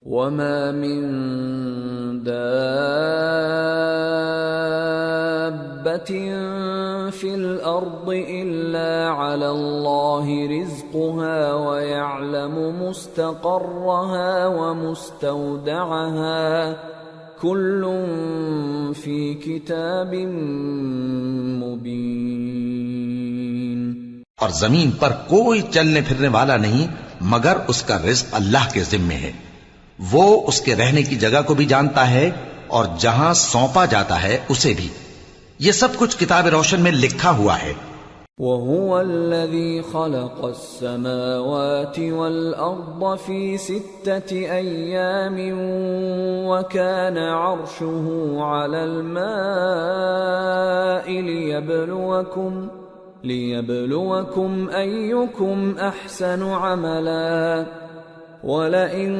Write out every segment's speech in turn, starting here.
وَمَا مِن دَابَّةٍ فِي الْأَرْضِ إِلَّا عَلَى اللَّهِ رِزْقُهَا وَيَعْلَمُ مُسْتَقَرَّهَا وَمُسْتَوْدَعَهَا كُلٌّ فِي كِتَابٍ مُبِينٍ۔ اور زمین پر کوئی چلنے پھرنے والا نہیں مگر اس کا رزق اللہ کے ذمے ہے۔ وہ اس کے رہنے کی جگہ کو بھی جانتا ہے اور جہاں سونپا جاتا ہے اسے بھی۔ یہ سب کچھ کتاب روشن میں لکھا ہوا ہے۔ وَهُوَ الَّذِي خَلَقَ السَّمَاوَاتِ وَالْأَرْضَ فِي 6 أَيَّامٍ وَكَانَ عَرْشُهُ عَلَى الْمَاءِ لِيَبْلُوَكُمْ أَيُّكُمْ أَحْسَنُ عَمَلًا وَلَئِن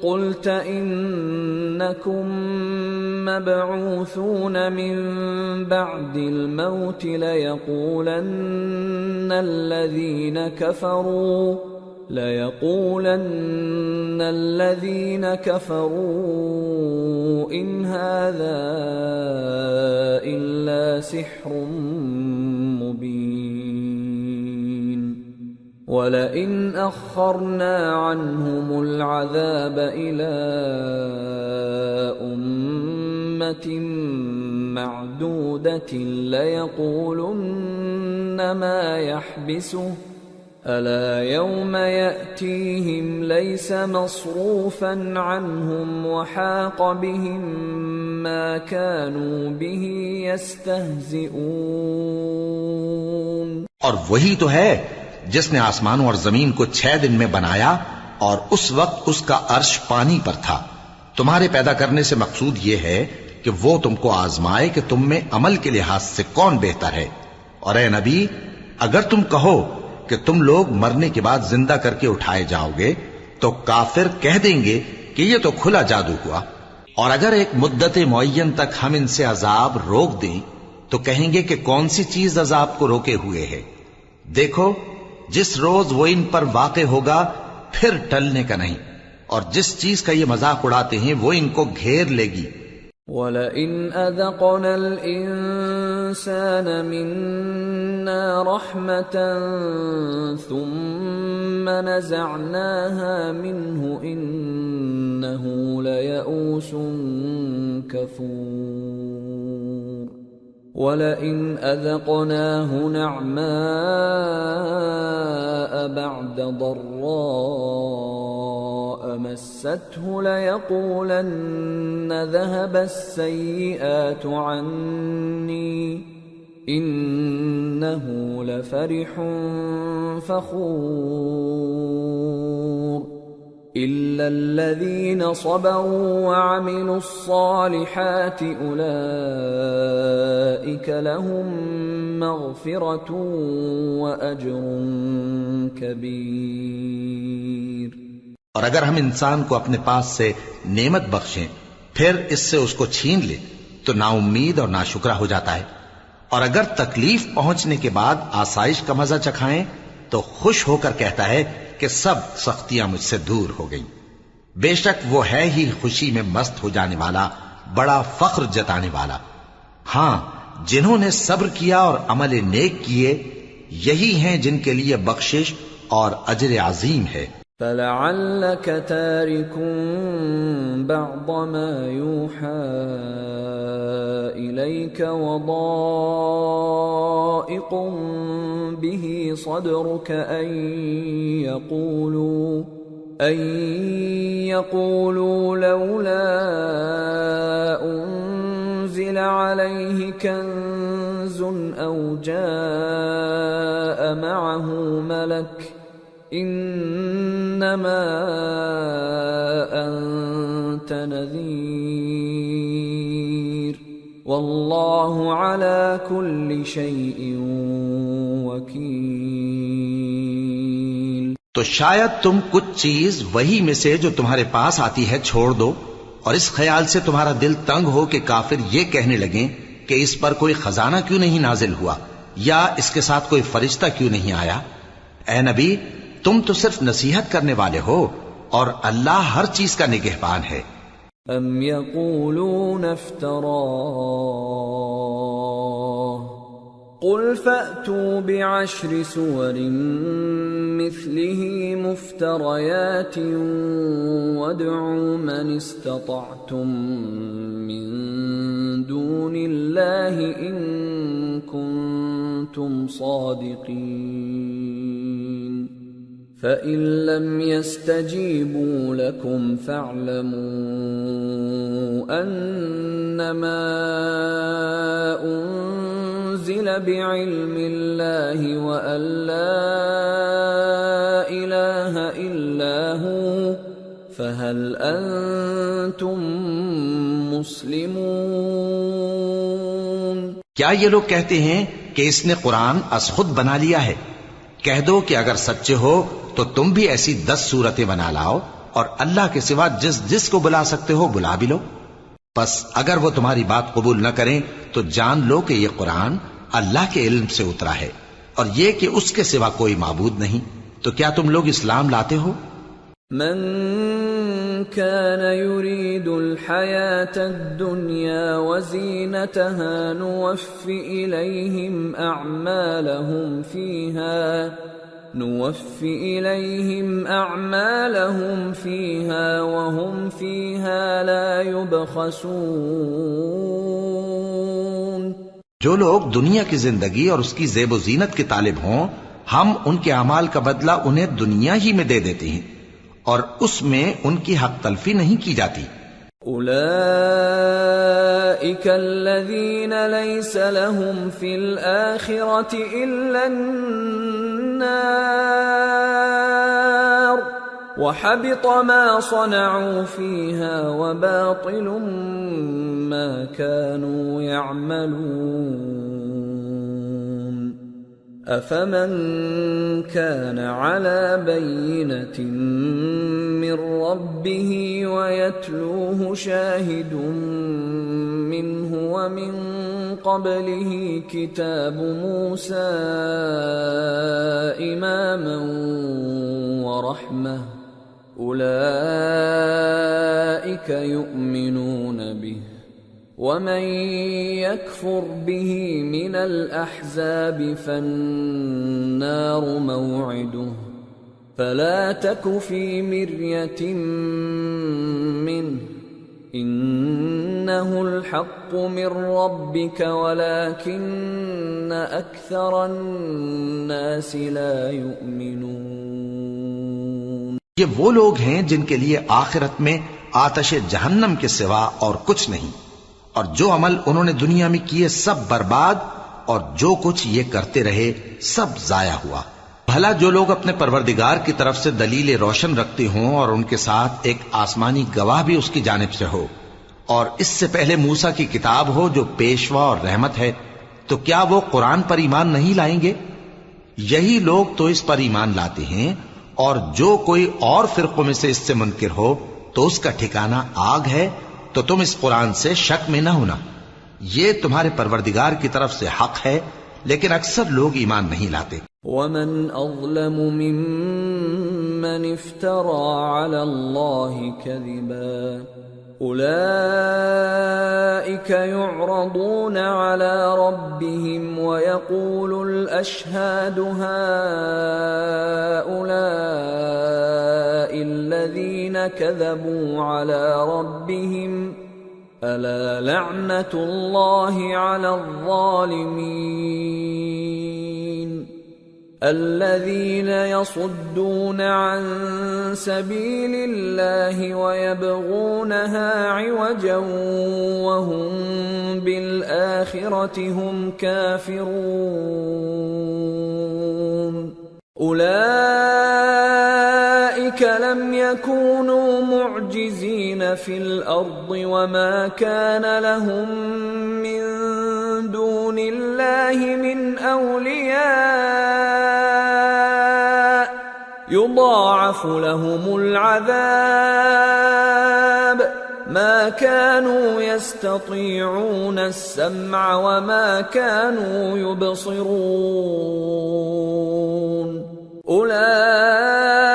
قُلْتَ إِنَّكُمْ مَبْعُوثُونَ مِنْ بَعْدِ الْمَوْتِ لَيَقُولَنَّ الَّذِينَ كَفَرُوا إِنْ هَذَا إِلَّا سِحْرٌ مُبِينٌ وَلَئِنْ أَخَّرْنَا عَنْهُمُ الْعَذَابَ إِلَىٰ أُمَّةٍ مَّعْدُودَةٍ لَيَقُولُنَّ مَا يَحْبِسُهُ أَلَا يَوْمَ يَأْتِيهِمْ لَيْسَ مَصْرُوفًا عَنْهُمْ وَحَاقَ بِهِم مَّا كَانُوا بِهِ يَسْتَهْزِئُونَ۔ اور وہی تو ہے جس نے آسمانوں اور زمین کو 6 دن میں بنایا اور اس وقت اس کا عرش پانی پر تھا۔ تمہارے پیدا کرنے سے مقصود یہ ہے کہ وہ تم کو آزمائے کہ تم میں عمل کے لحاظ سے کون بہتر ہے۔ اور اے نبی، اگر تم کہو کہ تم لوگ مرنے کے بعد زندہ کر کے اٹھائے جاؤ گے تو کافر کہہ دیں گے کہ یہ تو کھلا جادو ہوا۔ اور اگر ایک مدت معین تک ہم ان سے عذاب روک دیں تو کہیں گے کہ کون سی چیز عذاب کو روکے ہوئے ہے۔ دیکھو، جس روز وہ ان پر واقع ہوگا پھر ٹلنے کا نہیں، اور جس چیز کا یہ مذاق اڑاتے ہیں وہ ان کو گھیر لے گی۔ وَلَئِنْ أَذَقْنَا الْإِنسَانَ مِنَّا رَحْمَةً ثُمَّ نَزَعْنَاهَا مِنْهُ إِنَّهُ لَيَئُوسٌ كَفُورٌ وَلَئِنْ أَذَقْنَاهُ نَعْمَاءَ بَعْدَ ضَرَّاءَ مَسَّتْهُ لَيَقُولَنَّ ذَهَبَ السَّيِّئَاتُ عَنِّي إِنَّهُ لَفَرِحٌ فَخُورٌ إِلَّا الَّذِينَ صَبَرُوا وَعَمِلُوا الصَّالِحَاتِ أُولَئِكَ لَهُم مَّغْفِرَةٌ وَأَجْرٌ كَبِيرٌ۔ اور اگر ہم انسان کو اپنے پاس سے نعمت بخشیں پھر اس سے اس کو چھین لیں تو نا امید اور ناشکرا ہو جاتا ہے، اور اگر تکلیف پہنچنے کے بعد آسائش کا مزہ چکھائیں تو خوش ہو کر کہتا ہے کہ سب سختیاں مجھ سے دور ہو گئیں۔ بے شک وہ ہے ہی خوشی میں مست ہو جانے والا، بڑا فخر جتانے والا۔ ہاں، جنہوں نے صبر کیا اور عمل نیک کیے یہی ہیں جن کے لیے بخشش اور اجر عظیم ہے۔ فَلَعَلَّكَ تَارِكٌ بَعْضَ مَا يُوحَىٰ إِلَيْكَ وَضَائِقٌ بِهِ صَدْرُكَ أَن يَقُولُوا لَوْلَا أُنزِلَ عَلَيْهِ كَنزٌ أَوْ جَاءَ مَعَهُ مَلَكٌ إِنَّمَا أَنتَ نَذِيرٌ وَاللَّهُ عَلَى كُلِّ شَيْءٍ وَكِيلٌ۔ تو شاید تم کچھ چیز وہی میں سے جو تمہارے پاس آتی ہے چھوڑ دو، اور اس خیال سے تمہارا دل تنگ ہو کہ کافر یہ کہنے لگیں کہ اس پر کوئی خزانہ کیوں نہیں نازل ہوا، یا اس کے ساتھ کوئی فرشتہ کیوں نہیں آیا۔ اے نبی، تم تو صرف نصیحت کرنے والے ہو، اور اللہ ہر چیز کا نگہبان ہے۔ ام یقولون افتراه قل فأتوا بعشر سور مثله مفتريات وادعوا من استطعتم من دون الله إن كنتم صادقين فإن لم يستجيبوا لكم فاعلموا أنما أنزل بعلم الله وأن لا إله إلا هو فهل أنتم مسلمون؟ کیا یہ لوگ کہتے ہیں کہ اس نے قرآن از خود بنا لیا ہے؟ کہہ دو کہ اگر سچے ہو تو تم بھی ایسی 10 صورتیں بنا لاؤ اور اللہ کے سوا جس جس کو بلا سکتے ہو بلا بھی لو۔ پس اگر وہ تمہاری بات قبول نہ کریں تو جان لو کہ یہ قرآن اللہ کے علم سے اترا ہے اور یہ کہ اس کے سوا کوئی معبود نہیں۔ تو کیا تم لوگ اسلام لاتے ہو؟ من كان يريد الحياة الدنيا وزينتها نوفِ إليهم أعمالهم فيها وهم فيها لا يبخسون۔ جو لوگ دنیا کی زندگی اور اس کی زیب و زینت کے طالب ہوں، ہم ان کے اعمال کا بدلہ انہیں دنیا ہی میں دے دیتے ہیں اور اس میں ان کی حق تلفی نہیں کی جاتی۔ أولئك الذين ليس لهم في الآخرة إلا النار وحبط ما صنعوا فيها وباطل ما كانوا يعملون أفمن كان على بينة من ربه ويتلوه شاهد منه ومن قبله كتاب موسى إماما ورحمة أولئك يؤمنون به ومن يكفر به من الأحزاب فالنار موعده فلا تك في مرية منه إنه الحق من ربك ولكن أكثر الناس لا يؤمنون۔ یہ وہ لوگ ہیں جن کے لیے آخرت میں آتش جہنم کے سوا اور کچھ نہیں، اور جو عمل انہوں نے دنیا میں کیے سب برباد، اور جو کچھ یہ کرتے رہے سب ضائع ہوا۔ بھلا جو لوگ اپنے پروردگار کی طرف سے دلیل روشن رکھتے ہوں اور ان کے ساتھ ایک آسمانی گواہ بھی اس کی جانب سے ہو، اور اس سے پہلے موسیٰ کی کتاب ہو جو پیشوا اور رحمت ہے، تو کیا وہ قرآن پر ایمان نہیں لائیں گے؟ یہی لوگ تو اس پر ایمان لاتے ہیں، اور جو کوئی اور فرقوں میں سے اس سے منکر ہو تو اس کا ٹھکانہ آگ ہے۔ تو تم اس قرآن سے شک میں نہ ہونا، یہ تمہارے پروردگار کی طرف سے حق ہے، لیکن اکثر لوگ ایمان نہیں لاتے۔ ومن أظلم ممن افترى على الله كذبا أولئك يعرضون على ربهم ويقول الأشهاد هؤلاء الذين كذبوا على ربهم ألا لعنة الله على الظالمين الذين يصدون عن سبيل الله ويبغونها عوجا وهم بالآخرة هم كافرون أولئك لم يكونوا معجزين في الأرض وما كان لهم من دون الله من أولياء يضاعف لهم العذاب ما كانوا يستطيعون السمع وما كانوا يبصرون أولئك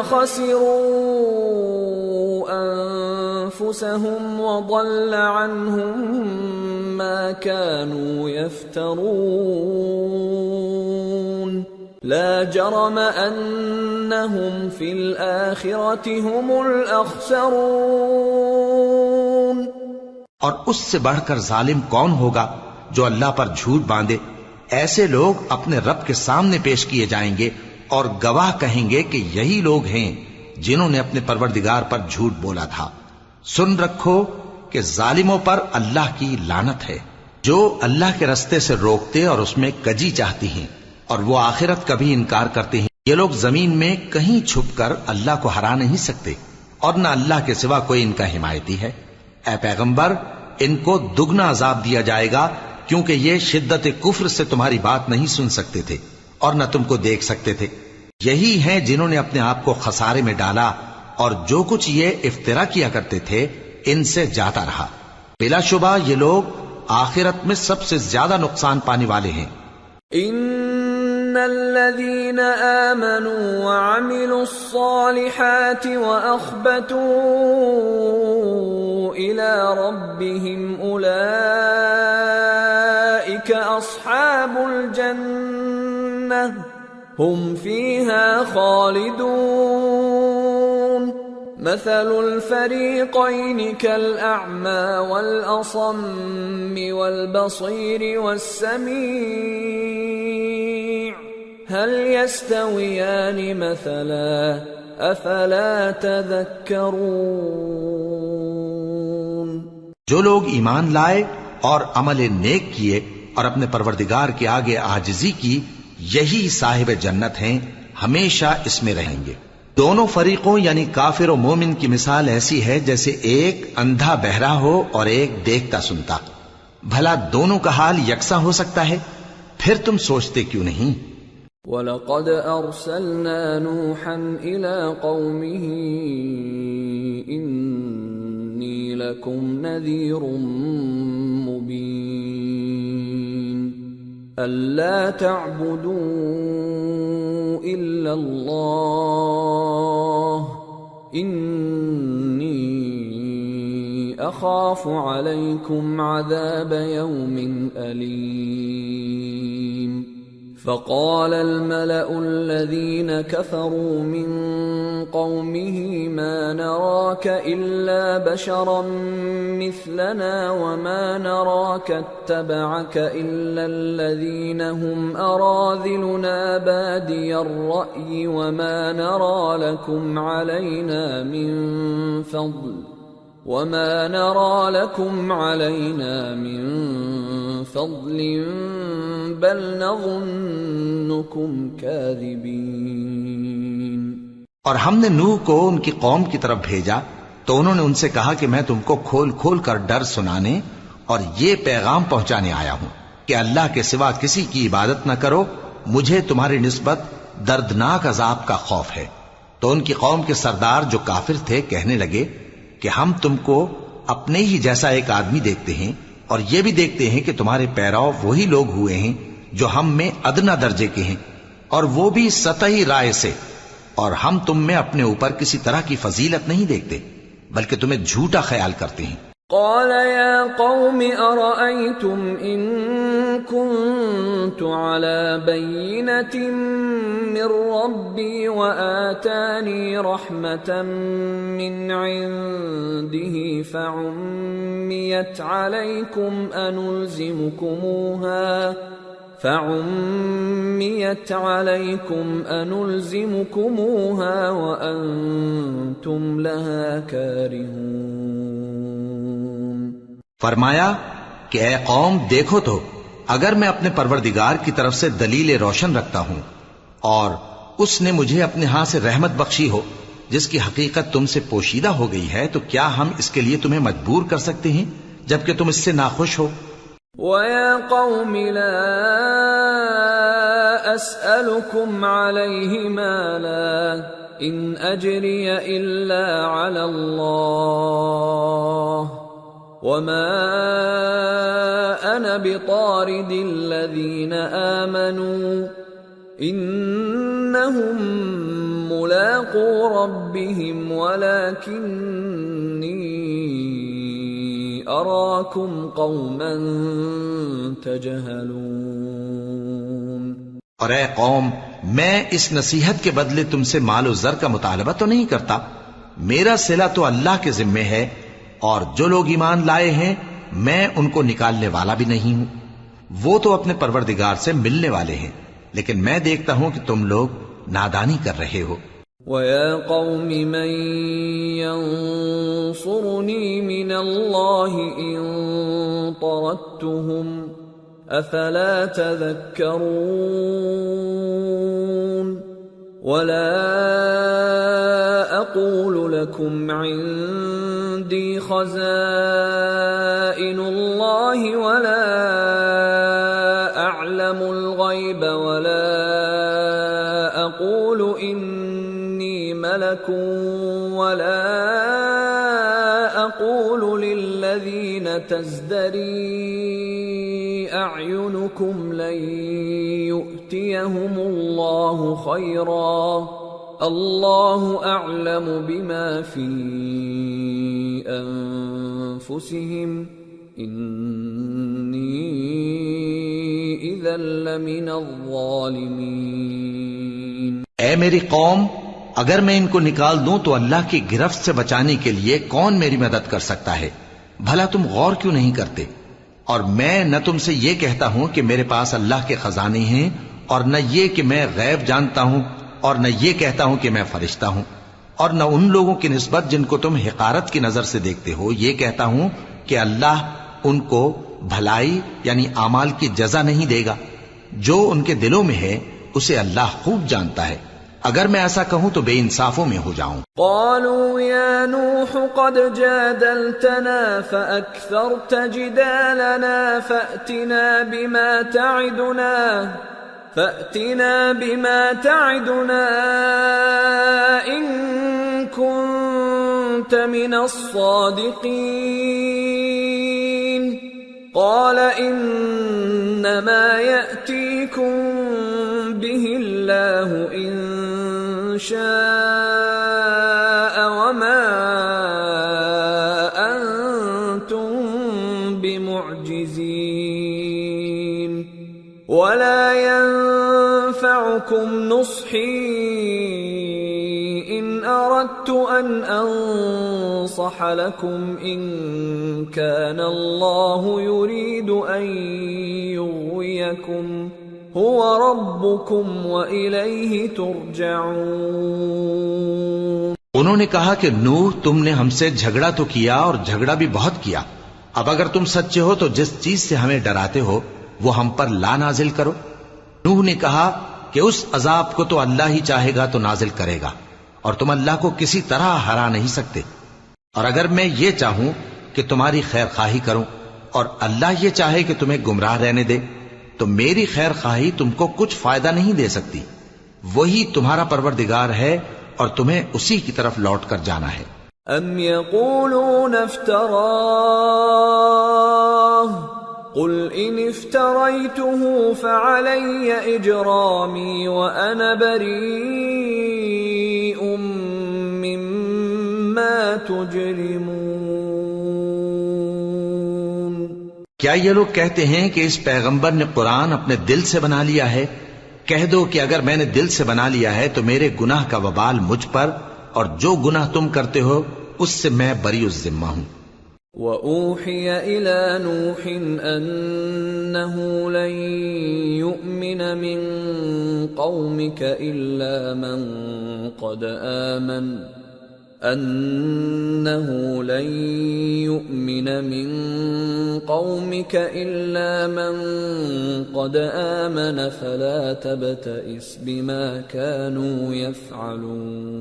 خسروا أنفسهم وضل عنهم ما كانوا يفترون لا جرم أنهم في الآخرة هم الأخسرون۔ اور اس سے بڑھ کر ظالم کون ہوگا جو اللہ پر جھوٹ باندھے؟ ایسے لوگ اپنے رب کے سامنے پیش کیے جائیں گے اور گواہ کہیں گے کہ یہی لوگ ہیں جنہوں نے اپنے پروردگار پر جھوٹ بولا تھا۔ سن رکھو کہ ظالموں پر اللہ کی لعنت ہے، جو اللہ کے رستے سے روکتے اور اس میں کجی چاہتی ہیں، اور وہ آخرت کا بھی انکار کرتے ہیں۔ یہ لوگ زمین میں کہیں چھپ کر اللہ کو ہرا نہیں سکتے، اور نہ اللہ کے سوا کوئی ان کا حمایتی ہے۔ اے پیغمبر، ان کو دگنا عذاب دیا جائے گا، کیونکہ یہ شدت کفر سے تمہاری بات نہیں سن سکتے تھے اور نہ تم کو دیکھ سکتے تھے۔ یہی ہیں جنہوں نے اپنے آپ کو خسارے میں ڈالا، اور جو کچھ یہ افترا کیا کرتے تھے ان سے جاتا رہا۔ بلا شبہ یہ لوگ آخرت میں سب سے زیادہ نقصان پانے والے ہیں۔ ان الذين آمنوا وعملوا الصالحات واخبتوا الى ربهم اولئك اصحاب الجنة هم فيها خالدون مثل الفريقين كالأعمى والأصم والبصير والسميع هل يستويان مثلا أفلا تذكرون۔ جو لوگ ایمان لائے اور عمل نیک کیے اور اپنے پروردگار کے آگے عاجزی کی، یہی صاحب جنت ہیں، ہمیشہ اس میں رہیں گے۔ دونوں فریقوں یعنی کافر و مومن کی مثال ایسی ہے جیسے ایک اندھا بہرا ہو اور ایک دیکھتا سنتا۔ بھلا دونوں کا حال یکساں ہو سکتا ہے؟ پھر تم سوچتے کیوں نہیں؟ وَلَقَدْ أَرْسَلْنَا نُوحًا إِلَىٰ قَوْمِهِ إِنِّي لَكُمْ نَذِيرٌ مُّبِينٌ أَلَّا تَعْبُدُوا إِلَّا اللَّهَ إِنِّي أَخَافُ عَلَيْكُمْ عَذَابَ يَوْمٍ أَلِيمٍ۔ فقال الملأ الذين كفروا من قومه ما نراك إلا بشرا مثلنا وما نراك اتبعك إلا الذين هم أراذلنا بادي الرأي وما نرى لكم علينا من فضل بل نظنكم كاذبين۔ اور ہم نے نوح کو ان کی قوم کی طرف بھیجا تو انہوں نے ان سے کہا کہ میں تم کو کھول کھول کر ڈر سنانے اور یہ پیغام پہنچانے آیا ہوں کہ اللہ کے سوا کسی کی عبادت نہ کرو، مجھے تمہاری نسبت دردناک عذاب کا خوف ہے۔ تو ان کی قوم کے سردار جو کافر تھے کہنے لگے کہ ہم تم کو اپنے ہی جیسا ایک آدمی دیکھتے ہیں اور یہ بھی دیکھتے ہیں کہ تمہارے پیرو وہی لوگ ہوئے ہیں جو ہم میں ادنا درجے کے ہیں، اور وہ بھی سطحی رائے سے، اور ہم تم میں اپنے اوپر کسی طرح کی فضیلت نہیں دیکھتے بلکہ تمہیں جھوٹا خیال کرتے ہیں۔ قال يا قوم أرأيتم إن كنت على بينة من ربي وآتاني رحمة من عنده فعميت عليكم أنلزمكموها وأنتم لها كارهون۔ فرمایا کہ اے قوم دیکھو تو، اگر میں اپنے پروردگار کی طرف سے دلیل روشن رکھتا ہوں اور اس نے مجھے اپنے ہاں سے رحمت بخشی ہو جس کی حقیقت تم سے پوشیدہ ہو گئی ہے، تو کیا ہم اس کے لیے تمہیں مجبور کر سکتے ہیں جبکہ تم اس سے ناخوش ہو؟ وَيَا قَوْمِ لَا أَسْأَلُكُمْ عَلَيْهِ مَالًا إِنْ أَجْرِيَ إِلَّا عَلَى اللَّهِ وَمَا أَنَا بِطَارِدِ الَّذِينَ آمَنُوا إِنَّهُمْ ملاقو ربهم ولكني أراكم قوما تجهلون۔ اور اے قوم، میں اس نصیحت کے بدلے تم سے مال و زر کا مطالبہ تو نہیں کرتا، میرا صلہ تو اللہ کے ذمے ہے، اور جو لوگ ایمان لائے ہیں میں ان کو نکالنے والا بھی نہیں ہوں، وہ تو اپنے پروردگار سے ملنے والے ہیں، لیکن میں دیکھتا ہوں کہ تم لوگ نادانی کر رہے ہو۔ وَيَا قَوْمِ مَنْ يَنصُرُنِي مِنَ اللَّهِ إِن طَرَدتُّهُمْ أَفَلَا تَذَكَّرُونَ وَلَا أَقُولُ لَكُمْ عِندِي خَزَائِنُ اللَّهِ وَلَا أَعْلَمُ الْغَيْبَ وَلَا أَقُولُ إِنِّي مَلَكٌ وَلَا أَقُولُ لِلَّذِينَ تَزْدَرِي أَعْيُنُكُمْ لَن يُؤْتِيَهُمُ اللَّهُ خَيْرًا اللَّهُ أَعْلَمُ بِمَا فِي أَنفُسِهِمْ إِنِّي إِذًا لَّمِنَ الظَّالِمِينَ۔ اے میری قوم، اگر میں ان کو نکال دوں تو اللہ کی گرفت سے بچانے کے لیے کون میری مدد کر سکتا ہے؟ بھلا تم غور کیوں نہیں کرتے؟ اور میں نہ تم سے یہ کہتا ہوں کہ میرے پاس اللہ کے خزانے ہیں، اور نہ یہ کہ میں غیب جانتا ہوں، اور نہ یہ کہتا ہوں کہ میں فرشتہ ہوں، اور نہ ان لوگوں کی نسبت جن کو تم حقارت کی نظر سے دیکھتے ہو یہ کہتا ہوں کہ اللہ ان کو بھلائی یعنی اعمال کی جزا نہیں دے گا۔ جو ان کے دلوں میں ہے اسے اللہ خوب جانتا ہے، اگر میں ایسا کہوں تو بے انصافوں میں ہو جاؤں۔ قالوا يا نوح قد جادلتنا فأكثرت جدالنا فأتنا بما تعدنا إن كنت من الصادقين قال إنما يأتيكم به الله إن شاء وما أنتم بمعجزين ولا ينفعكم نصحي إن أردت أن أنصح لكم إن كان الله يريد أن يغويكم هو ربكم وإليه ترجعون۔ انہوں نے کہا کہ نوح، تم نے ہم سے جھگڑا تو کیا اور جھگڑا بھی بہت کیا، اب اگر تم سچے ہو تو جس چیز سے ہمیں ڈراتے ہو وہ ہم پر لا نازل کرو۔ نوح نے کہا کہ اس عذاب کو تو اللہ ہی چاہے گا تو نازل کرے گا، اور تم اللہ کو کسی طرح ہرا نہیں سکتے، اور اگر میں یہ چاہوں کہ تمہاری خیر خواہی کروں اور اللہ یہ چاہے کہ تمہیں گمراہ رہنے دے تو میری خیر خواہی تم کو کچھ فائدہ نہیں دے سکتی، وہی تمہارا پروردگار ہے اور تمہیں اسی کی طرف لوٹ کر جانا ہے۔ ام یقولون افتراہ قل ان افتریته فعلی اجرامی وانا بریء مما تجرمون۔ کیا یہ لوگ کہتے ہیں کہ اس پیغمبر نے قرآن اپنے دل سے بنا لیا ہے؟ کہہ دو کہ اگر میں نے دل سے بنا لیا ہے تو میرے گناہ کا وبال مجھ پر، اور جو گناہ تم کرتے ہو اس سے میں بری الذمہ ہوں۔ وَأُوحِيَ إِلَى نُوحٍ أَنَّهُ لَن يُؤْمِنَ مِن قَوْمِكَ إِلَّا مَن قَدْ آمَنَ فَلَا تَبْتَئِسْ بِمَا كَانُوا يَفْعَلُونَ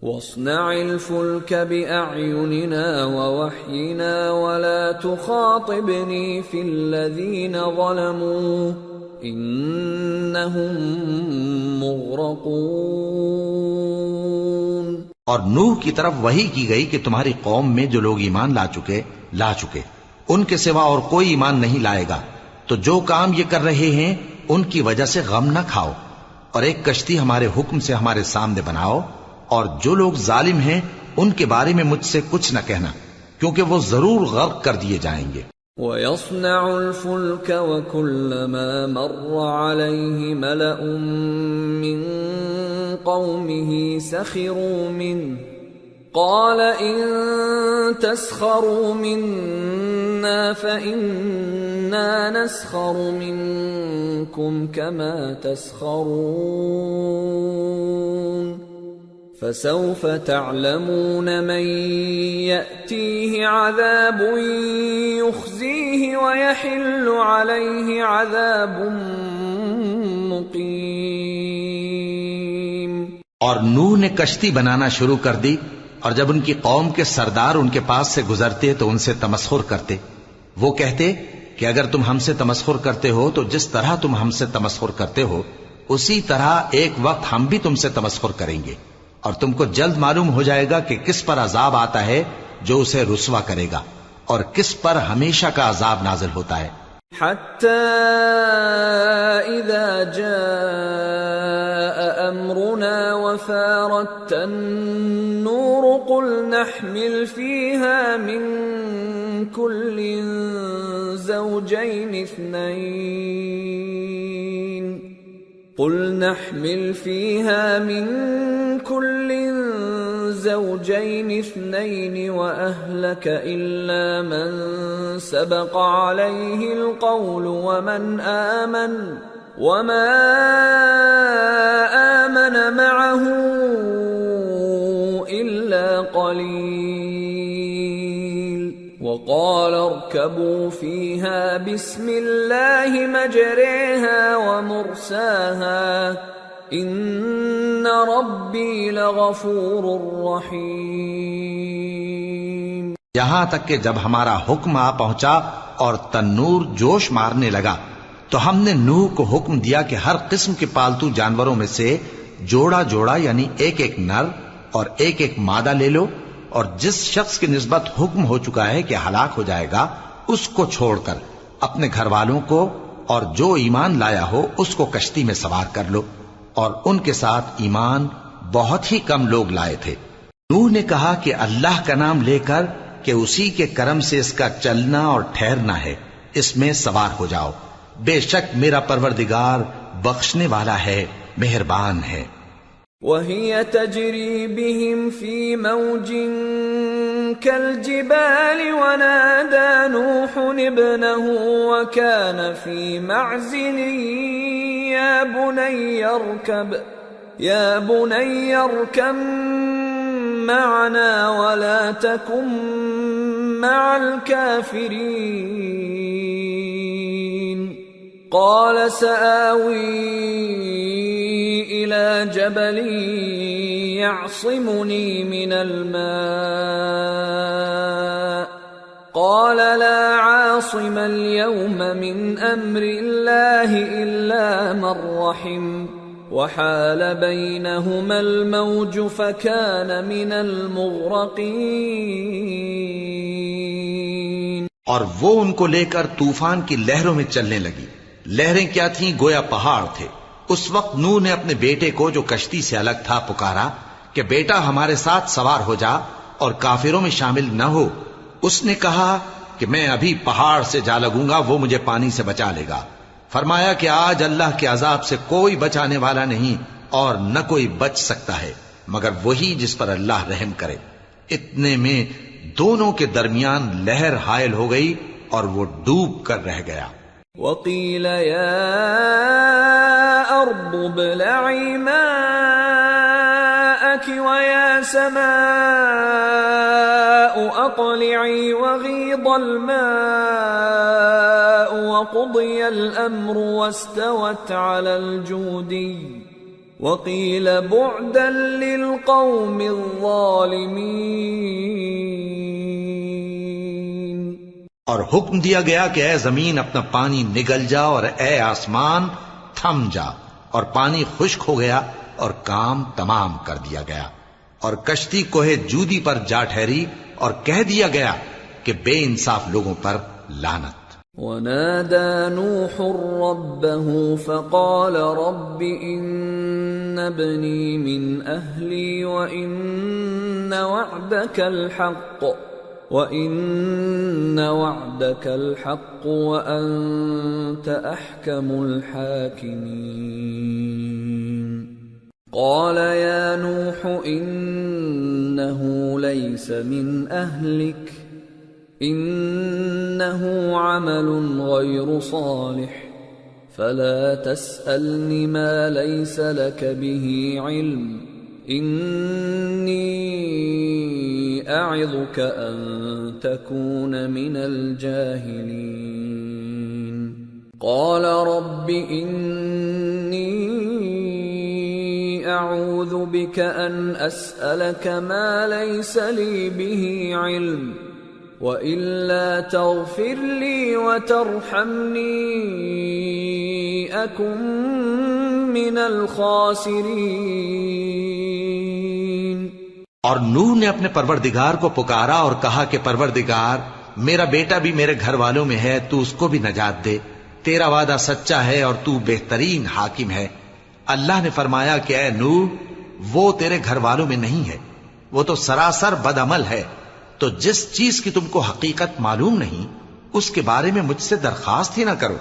وَاصْنَعِ الْفُلْكَ بِأَعْيُنِنَا وَوَحْيِنَا وَلَا تُخَاطِبْنِي فِي الَّذِينَ ظَلَمُوا إِنَّهُمْ مُغْرَقُونَ۔ اور نوح کی طرف وحی کی گئی کہ تمہاری قوم میں جو لوگ ایمان لا چکے ان کے سوا اور کوئی ایمان نہیں لائے گا، تو جو کام یہ کر رہے ہیں ان کی وجہ سے غم نہ کھاؤ، اور ایک کشتی ہمارے حکم سے ہمارے سامنے بناؤ، اور جو لوگ ظالم ہیں ان کے بارے میں مجھ سے کچھ نہ کہنا، کیونکہ وہ ضرور غرق کر دیے جائیں گے۔ وَيَصْنَعُ الْفُلْكَ وَكُلَّمَا مَرَّ عَلَيْهِ مَلَأٌ مِّن قَوْمِهِ سَخِرُوا مِنْهُ قَالَ إِن تَسْخَرُوا مِنَّا فَإِنَّا نَسْخَرُ مِنكُمْ كَمَا تَسْخَرُونَ فَسَوْفَ تَعْلَمُونَ مَن يَأْتِيهِ عَذَابٌ يُخْزِيهِ وَيَحِلُّ عَلَيْهِ عَذَابٌ مُقِيمٌ۔ اور نوح نے کشتی بنانا شروع کر دی، اور جب ان کی قوم کے سردار ان کے پاس سے گزرتے تو ان سے تمسخر کرتے۔ وہ کہتے کہ اگر تم ہم سے تمسخر کرتے ہو تو جس طرح تم ہم سے تمسخر کرتے ہو اسی طرح ایک وقت ہم بھی تم سے تمسخر کریں گے، اور تم کو جلد معلوم ہو جائے گا کہ کس پر عذاب آتا ہے جو اسے رسوا کرے گا، اور کس پر ہمیشہ کا عذاب نازل ہوتا ہے۔ حتى إذا جاء أمرنا وفارت النور قل نحمل فيها من كل زوجين اثنين وأهلك إلا من سبق عليه القول وما آمن معه إلا قليل وقال اركبوا فيها بسم الله مجريها ومرساها ان ربی لغفور رحیم۔ یہاں تک کہ جب ہمارا حکم آ پہنچا اور تنور جوش مارنے لگا تو ہم نے نوح کو حکم دیا کہ ہر قسم کے پالتو جانوروں میں سے جوڑا جوڑا یعنی ایک ایک نر اور ایک ایک مادہ لے لو، اور جس شخص کی نسبت حکم ہو چکا ہے کہ ہلاک ہو جائے گا اس کو چھوڑ کر اپنے گھر والوں کو اور جو ایمان لایا ہو اس کو کشتی میں سوار کر لو، اور ان کے ساتھ ایمان بہت ہی کم لوگ لائے تھے۔ نوح نے کہا کہ اللہ کا نام لے کر کہ اسی کے کرم سے اس کا چلنا اور ٹھہرنا ہے، اس میں سوار ہو جاؤ، بے شک میرا پروردگار بخشنے والا ہے، مہربان ہے۔ وَهِيَ تَجْرِي بِهِمْ فِي مَوْجٍ كَالْجِبَالِ وَنَادَى نُوحٌ ابْنَهُ وَكَانَ فِي مَعْزِلٍ يَا بُنَيَّ ارْكَبْ مَعَنَا وَلَا تَكُنْ مَعَ الْكَافِرِينَ قَالَ سَآوِي إِلَى جَبَلٍ يَعْصِمُنِي مِنَ الْمَاءِ قَالَ لَا عَاصِمَ الْيَوْمَ مِنْ أَمْرِ اللَّهِ إِلَّا مَنْ رَحِمَ وَحَالَ بَيْنَهُمَا الْمَوْجُ فَكَانَ مِنَ الْمُغْرَقِينَ۔ اور وہ ان کو لے کر طوفان کی لہروں میں چلنے لگی۔ لہریں کیا تھیں؟ گویا پہاڑ تھے۔ اس وقت نوح نے اپنے بیٹے کو جو کشتی سے الگ تھا پکارا کہ بیٹا ہمارے ساتھ سوار ہو جا اور کافروں میں شامل نہ ہو۔ اس نے کہا کہ میں ابھی پہاڑ سے جا لگوں گا، وہ مجھے پانی سے بچا لے گا۔ فرمایا کہ آج اللہ کے عذاب سے کوئی بچانے والا نہیں اور نہ کوئی بچ سکتا ہے مگر وہی جس پر اللہ رحم کرے۔ اتنے میں دونوں کے درمیان لہر حائل ہو گئی اور وہ ڈوب کر رہ گیا۔ وَقِيلَ يَا أَرْضُ ابْلَعِي مَاءَكِ وَيَا سَمَاءُ أَقْلِعِي وَغِيضَ الْمَاءُ وَقُضِيَ الْأَمْرُ وَاسْتَوَتْ عَلَى الْجُودِيِّ وَقِيلَ بُعْدًا لِلْقَوْمِ الظَّالِمِينَ۔ اور حکم دیا گیا کہ اے زمین اپنا پانی نگل جا اور اے آسمان تھم جا، اور پانی خشک ہو گیا اور کام تمام کر دیا گیا، اور کشتی کوہ جودی پر جا ٹھہری اور کہہ دیا گیا کہ بے انصاف لوگوں پر لعنت۔ ونادى نوح ربه فقال رب إن ابني من أهلي وإن وعدك الحق وأنت أحكم الحاكمين قال يا نوح إنه ليس من أهلك إنه عمل غير صالح فلا تسألني ما ليس لك به علم إني أعظك أن تكون من الجاهلين قال رب إني أعوذ بك أن أسألك ما ليس لي به علم وإلا تغفر لي وترحمني أكن من الخاسرين۔ اور نوح نے اپنے پروردگار کو پکارا اور کہا کہ پروردگار میرا بیٹا بھی میرے گھر والوں میں ہے، تو اس کو بھی نجات دے، تیرا وعدہ سچا ہے اور تو بہترین حاکم ہے۔ اللہ نے فرمایا کہ اے نوح وہ تیرے گھر والوں میں نہیں ہے، وہ تو سراسر بد عمل ہے، تو جس چیز کی تم کو حقیقت معلوم نہیں اس کے بارے میں مجھ سے درخواست ہی نہ کرو،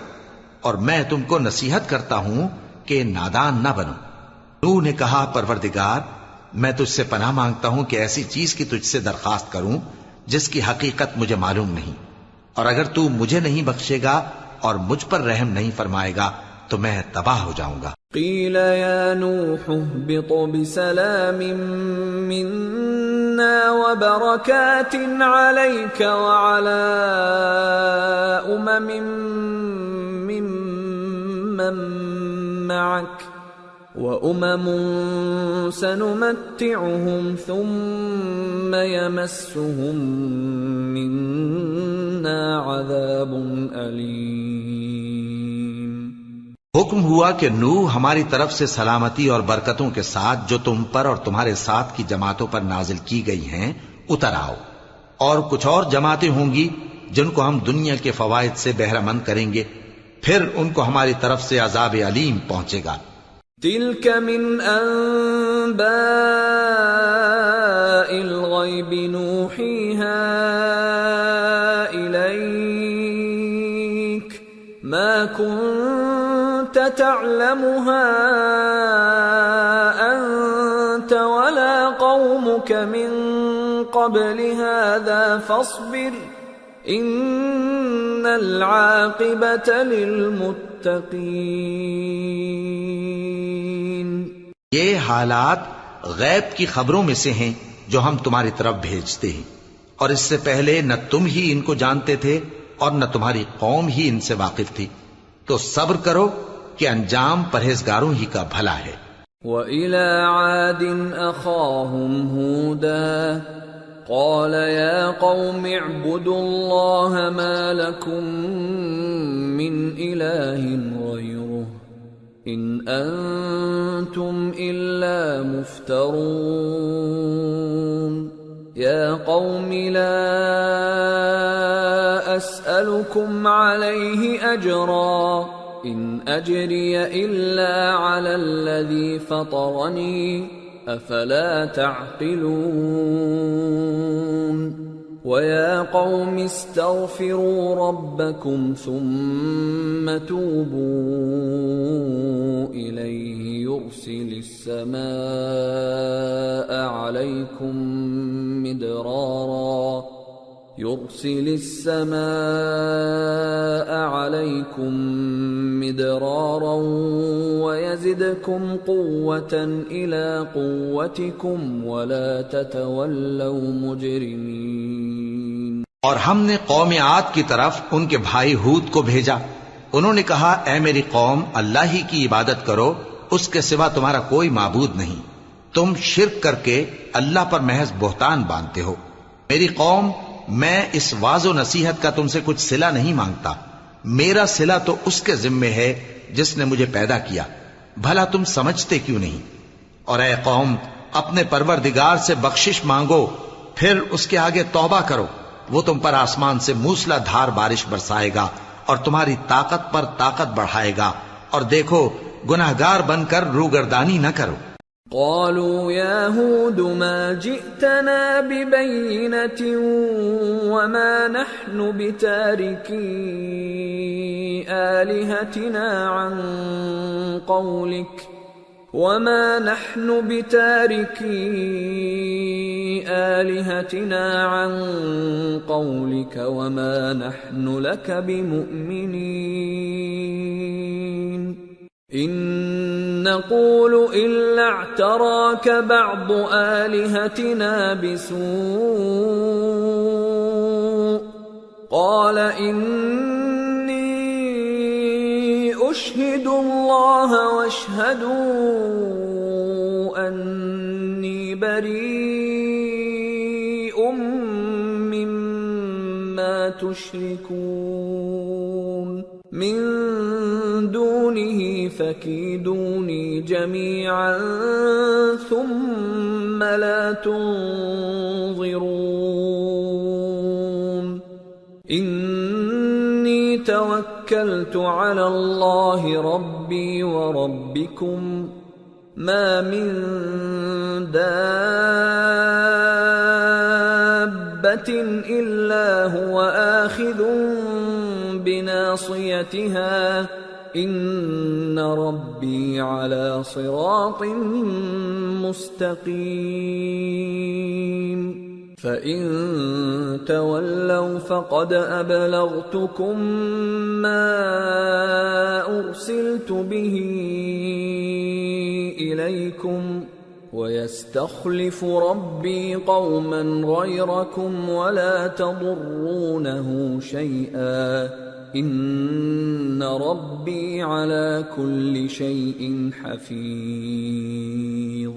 اور میں تم کو نصیحت کرتا ہوں کہ نادان نہ بنو۔ نوح نے کہا پروردگار میں تجھ سے پناہ مانگتا ہوں کہ ایسی چیز کی تجھ سے درخواست کروں جس کی حقیقت مجھے معلوم نہیں، اور اگر تو مجھے نہیں بخشے گا اور مجھ پر رحم نہیں فرمائے گا تو میں تباہ ہو جاؤں گا۔ قیل یا نوح اهبط بسلام منا وبرکات علیک وعلی ممن معک وأمم سنمتعهم ثم يمسهم منا عذاب أليم۔ حکم ہوا کہ نوح ہماری طرف سے سلامتی اور برکتوں کے ساتھ جو تم پر اور تمہارے ساتھ کی جماعتوں پر نازل کی گئی ہیں اتر آؤ، اور کچھ اور جماعتیں ہوں گی جن کو ہم دنیا کے فوائد سے بہرہ مند کریں گے، پھر ان کو ہماری طرف سے عذاب علیم پہنچے گا۔ تلك من أنباء الغيب نوحيها إليك ما كنت تعلمها أنت ولا قومك من قبل هذا فاصبر إن العاقبة للمتقين۔ یہ حالات غیب کی خبروں میں سے ہیں جو ہم تمہاری طرف بھیجتے ہیں، اور اس سے پہلے نہ تم ہی ان کو جانتے تھے اور نہ تمہاری قوم ہی ان سے واقف تھی، تو صبر کرو کہ انجام پرہیزگاروں ہی کا بھلا ہے۔ وَإِلَى عَادٍ أَخَاهُمْ هُودًا قَالَ يَا قَوْمِ اعْبُدُوا اللَّهَ مَا لَكُمْ مِنْ إِلَٰهٍ غَيْرُهُ إِنْ أَنْتُمْ إِلَّا مُفْتَرُونَ يَا قَوْمِ لَا أَسْأَلُكُمْ عَلَيْهِ أَجْرًا إِنْ أَجْرِيَ إِلَّا عَلَى الَّذِي فَطَرَنِي أَفَلَا تَعْقِلُونَ وَيَا قَوْمِ اسْتَغْفِرُوا رَبَّكُمْ ثُمَّ تُوبُوا إِلَيْهِ يُرْسِلِ السَّمَاءَ عَلَيْكُمْ مِدْرَارًا وَيَزِدْكُمْ قُوَّةً إِلَى قُوَّتِكُمْ وَلَا تَتَوَلَّوْا مُجْرِمِينَ۔ اور ہم نے قوم عاد کی طرف ان کے بھائی ہود کو بھیجا، انہوں نے کہا اے میری قوم اللہ ہی کی عبادت کرو، اس کے سوا تمہارا کوئی معبود نہیں، تم شرک کر کے اللہ پر محض بہتان باندھتے ہو۔ میری قوم میں اس واعظ و نصیحت کا تم سے کچھ صلہ نہیں مانگتا، میرا صلہ تو اس کے ذمے ہے جس نے مجھے پیدا کیا، بھلا تم سمجھتے کیوں نہیں؟ اور اے قوم اپنے پروردگار سے بخشش مانگو، پھر اس کے آگے توبہ کرو، وہ تم پر آسمان سے موسلا دھار بارش برسائے گا اور تمہاری طاقت پر طاقت بڑھائے گا، اور دیکھو گناہگار بن کر روگردانی نہ کرو۔ قالوا يا هود ما جئتنا ببينة وما نحن بتاركي آلهتنا عن قولك وما نحن لك بمؤمنين إن نقول إلا اعتراك بعض آلهتنا بسوء قال إني أشهد الله واشهدوا أني بريء مما تشركون من دونه فكيدوني جميعا ثم لا تنظرون إني توكلت على الله ربي وربكم ما من دابة إلا هو آخذ بناصيتها إن ربي على صراط مستقيم فإن تولوا فقد أبلغتكم ما أرسلت به إليكم ويستخلف ربي قوما غيركم ولا تضرونه شيئا ان ربی علی کل شیء حفیظ۔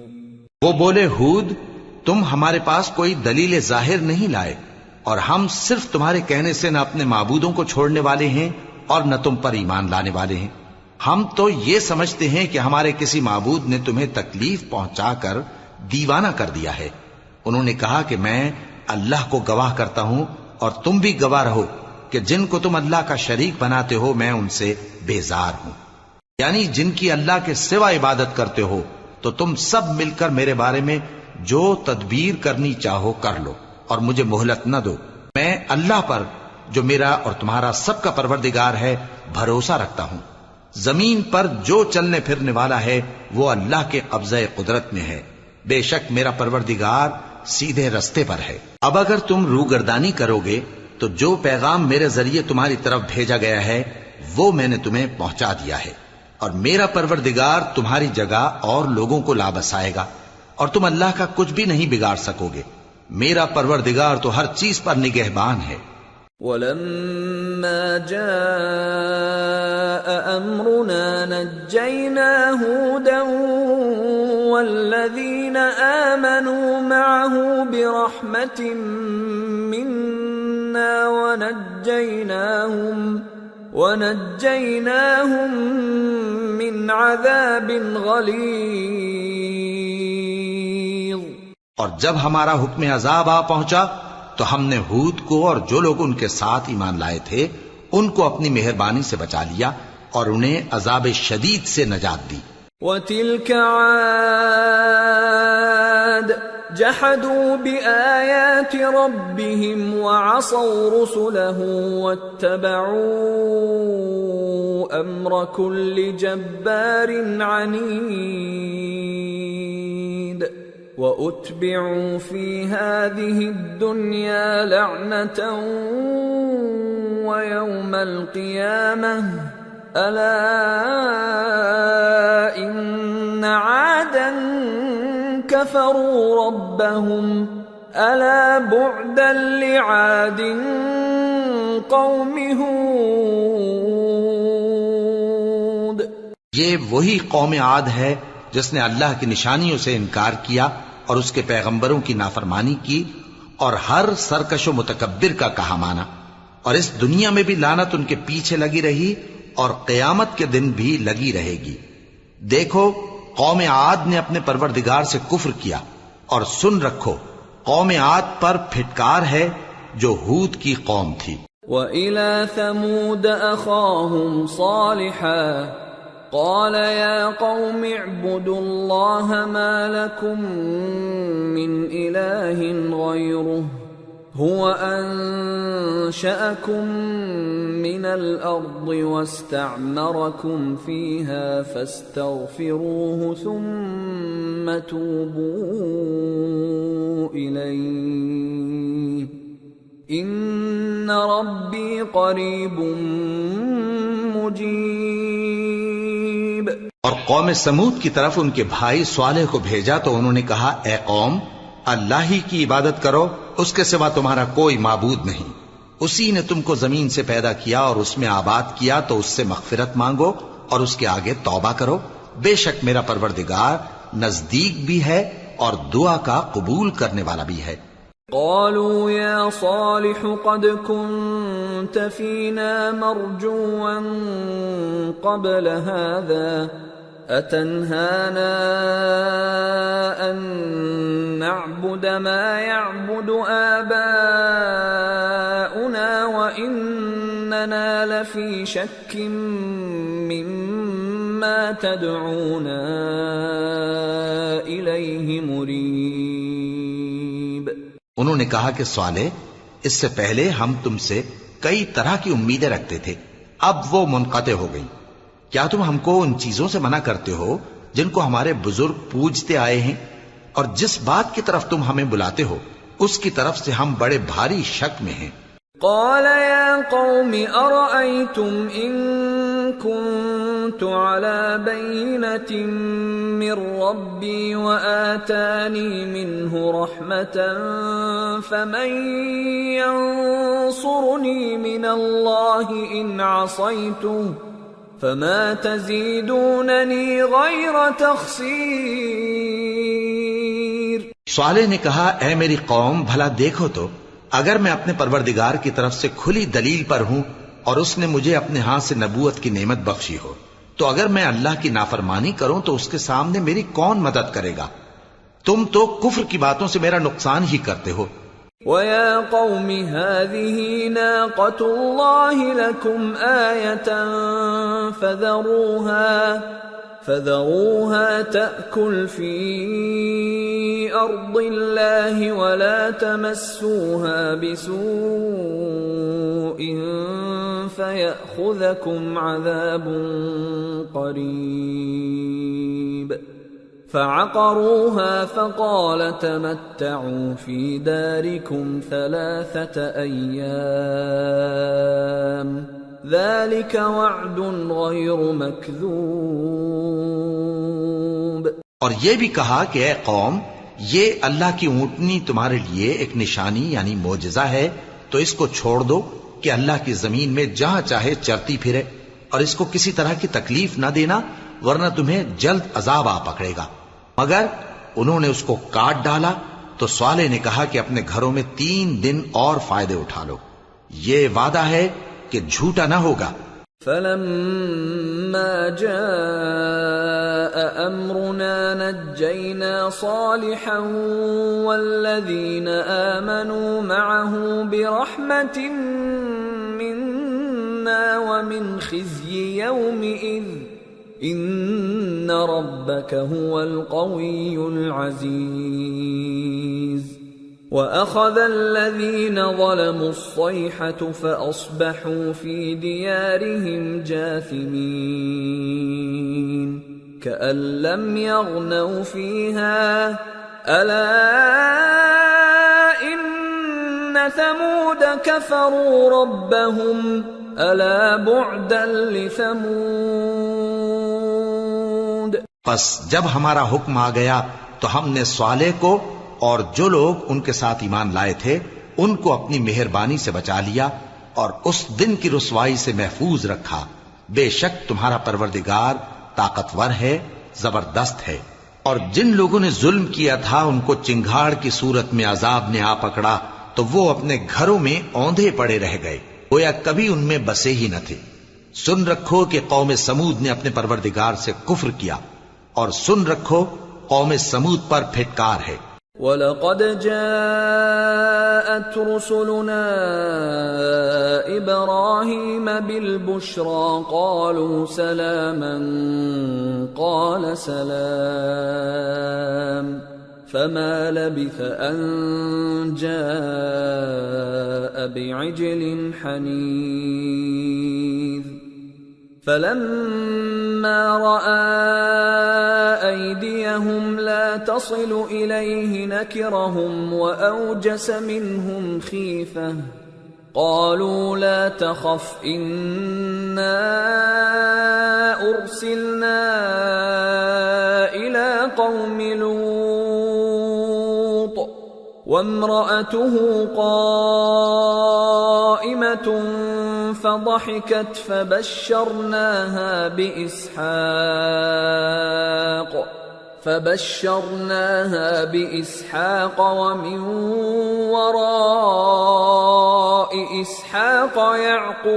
وہ بولے ہود تم ہمارے پاس کوئی دلیل ظاہر نہیں لائے، اور ہم صرف تمہارے کہنے سے نہ اپنے معبودوں کو چھوڑنے والے ہیں اور نہ تم پر ایمان لانے والے ہیں۔ ہم تو یہ سمجھتے ہیں کہ ہمارے کسی معبود نے تمہیں تکلیف پہنچا کر دیوانہ کر دیا ہے۔ انہوں نے کہا کہ میں اللہ کو گواہ کرتا ہوں اور تم بھی گواہ رہو کہ جن کو تم اللہ کا شریک بناتے ہو میں ان سے بیزار ہوں، یعنی جن کی اللہ کے سوا عبادت کرتے ہو، تو تم سب مل کر میرے بارے میں جو تدبیر کرنی چاہو کر لو اور مجھے مہلت نہ دو۔ میں اللہ پر جو میرا اور تمہارا سب کا پروردگار ہے بھروسہ رکھتا ہوں۔ زمین پر جو چلنے پھرنے والا ہے وہ اللہ کے قبضہ قدرت میں ہے، بے شک میرا پروردگار سیدھے رستے پر ہے۔ اب اگر تم روگردانی کرو گے تو جو پیغام میرے ذریعے تمہاری طرف بھیجا گیا ہے وہ میں نے تمہیں پہنچا دیا ہے، اور میرا پروردگار تمہاری جگہ اور لوگوں کو لا بسائے گا، اور تم اللہ کا کچھ بھی نہیں بگاڑ سکو گے۔ میرا پروردگار تو ہر چیز پر نگہبان ہے۔ وَلَمَّا جَاءَ أَمْرُنَا نَجَّيْنَا هُودًا وَالَّذِينَ آمَنُوا مَعَهُ بِرَحْمَةٍ مِنَّا وَنَجَّيْنَاهُمْ مِنْ عَذَابٍ غَلِيظٍ۔ اور جب ہمارا حکم عذاب آ پہنچا تو ہم نے ہود کو اور جو لوگ ان کے ساتھ ایمان لائے تھے ان کو اپنی مہربانی سے بچا لیا اور انہیں عذاب شدید سے نجات دی۔ وَتِلْكَ عَادٌ جَحَدُوا بِآيَاتِ رَبِّهِمْ وَعَصَوْا رُسُلَهُ وَاتَّبَعُوا أَمْرَ كُلِّ جَبَّارٍ عَنِيدٍ وَأُتْبِعُوا فِي هَذِهِ الدُّنْيَا لَعْنَةً وَيَوْمَ الْقِيَامَةِ أَلَا إِنَّ عَادًا كَفَرُوا رَبَّهُمْ أَلَا بُعْدًا لِعَادٍ قَوْمِ هُودٍ۔ یہ وہی قوم عاد ہے جس نے اللہ کی نشانیوں سے انکار کیا اور اس کے پیغمبروں کی نافرمانی کی اور ہر سرکش و متکبر کا کہا مانا، اور اس دنیا میں بھی لعنت ان کے پیچھے لگی رہی اور قیامت کے دن بھی لگی رہے گی۔ دیکھو قوم عاد نے اپنے پروردگار سے کفر کیا، اور سن رکھو قوم عاد پر پھٹکار ہے جو ہود کی قوم تھی۔ وَإِلَى ثَمُودَ أَخَاهُمْ صَالِحًا قَالَ يَا قَوْمِ اعْبُدُوا اللَّهَ مَا لَكُمْ مِنْ إِلَٰهٍ غَيْرُهُ هُوَ أَنشَأَكُم مِّنَ الْأَرْضِ وَاسْتَعْمَرَكُمْ فِيهَا فَاسْتَغْفِرُوهُ ثُمَّ تُوبُوا إِلَيْهِ إِنَّ رَبِّي قَرِيبٌ مُّجِيبٌ۔ اور قوم سمود کی طرف ان کے بھائی صالح کو بھیجا تو انہوں نے کہا، اے قوم، اللہ ہی کی عبادت کرو، اس کے سوا تمہارا کوئی معبود نہیں۔ اسی نے تم کو زمین سے پیدا کیا اور اس میں آباد کیا، تو اس سے مغفرت مانگو اور اس کے آگے توبہ کرو۔ بے شک میرا پروردگار نزدیک بھی ہے اور دعا کا قبول کرنے والا بھی ہے۔ قالوا يا صالح قد كنت فينا مرجوا قبل هذا أتنهانا أن نعبد ما يعبد آباؤنا وإننا لفي شك مما تدعونا إليه مريب۔ انہوں نے کہا کہ صالح، اس سے پہلے ہم تم سے کئی طرح کی امیدیں رکھتے تھے، اب وہ منقطع ہو گئی۔ کیا تم ہم کو ان چیزوں سے منع کرتے ہو جن کو ہمارے بزرگ پوجتے آئے ہیں؟ اور جس بات کی طرف تم ہمیں بلاتے ہو اس کی طرف سے ہم بڑے بھاری شک میں ہیں۔ قال يا قوم أرأيتم إن كنت على بينة من ربي وآتاني منه رحمة فمن ينصرني من الله إن عصيته فما تزيدونني غير تخسير۔ صالح نے کہا، اے میری قوم، بھلا دیکھو تو، اگر میں اپنے پروردگار کی طرف سے کھلی دلیل پر ہوں اور اس نے مجھے اپنے ہاتھ سے نبوت کی نعمت بخشی ہو، تو اگر میں اللہ کی نافرمانی کروں تو اس کے سامنے میری کون مدد کرے گا؟ تم تو کفر کی باتوں سے میرا نقصان ہی کرتے ہو۔ وَيَا قَوْمِ هَٰذِهِ نَاقَةُ اللَّهِ لَكُمْ آيَةً فَذَرُوهَا تَأْكُلْ فِي أَرْضِ اللَّهِ وَلَا تَمَسُّوهَا بِسُوءٍ فَيَأْخُذَكُمْ عَذَابٌ قَرِيبٌ۔ فَعَقَرُوهَا فَقَالَ تَمَتَّعُوا فِي دَارِكُمْ 3 أَيَّامٍ ذَلِكَ وَعْدٌ غَيْرُ مَكْذُوبٍ۔ اور یہ بھی کہا کہ اے قوم، یہ اللہ کی اونٹنی تمہارے لیے ایک نشانی یعنی معجزہ ہے، تو اس کو چھوڑ دو کہ اللہ کی زمین میں جہاں چاہے چرتی پھرے، اور اس کو کسی طرح کی تکلیف نہ دینا ورنہ تمہیں جلد عذاب آ پکڑے گا۔ مگر انہوں نے اس کو کاٹ ڈالا تو صالح نے کہا کہ اپنے گھروں میں 3 دن اور فائدے اٹھا لو، یہ وعدہ ہے کہ جھوٹا نہ ہوگا۔ فَلَمَّا جَاءَ أَمْرُنَا نَجَّيْنَا صَالِحًا وَالَّذِينَ آمَنُوا مَعَهُ بِرَحْمَةٍ مِنَّا وَمِنْ خِزْيِ يَوْمِئِذٍ إِنَّ رَبَّكَ هُوَ الْقَوِيُّ الْعَزِيزُ۔ وَأَخَذَ الَّذِينَ ظَلَمُوا الصَّيْحَةُ فَأَصْبَحُوا فِي دِيَارِهِمْ جَاثِمِينَ كَأَن لَّمْ يَغْنَوْا فِيهَا أَلَا إِنَّ ثَمُودَ كَفَرُوا رَبَّهُمْ أَلَا بُعْدًا لِثَمُودَ۔ پس جب ہمارا حکم آ گیا تو ہم نے صالح کو اور جو لوگ ان کے ساتھ ایمان لائے تھے ان کو اپنی مہربانی سے بچا لیا اور اس دن کی رسوائی سے محفوظ رکھا۔ بے شک تمہارا پروردگار طاقتور ہے، زبردست ہے۔ اور جن لوگوں نے ظلم کیا تھا ان کو چنگھاڑ کی صورت میں عذاب نے آ پکڑا تو وہ اپنے گھروں میں اوندھے پڑے رہ گئے، گویا کبھی ان میں بسے ہی نہ تھے۔ سن رکھو کہ قوم سمود نے اپنے پروردگار سے کفر کیا، اور سن رکھو قوم سمود پر پھٹکار ہے۔ وَلَقَدْ جَاءَتْ رُسُلُنَا إِبْرَاهِيمَ بِالْبُشْرَى قَالُوا سَلَامًا قَالَ سَلَامٌ فَمَا لَبِثَ أَن جَاءَ بِعِجْلٍ حَنِيذٍ فَلَمَّا رَأَى أَيْدِيَهُمْ لَا تَصِلُ إِلَيْهِ نَكِرَهُمْ وَأَوْجَسَ مِنْهُمْ خِيفَةً قَالُوا لَا تَخَفْ إِنَّا أُرْسِلْنَا إِلَى قَوْمِ لُوطٍ وَامْرَأَتُهُ قَائِمَةٌ فضحكت فبشرناها بإسحاق ومن وراء إسحاق يعقوب.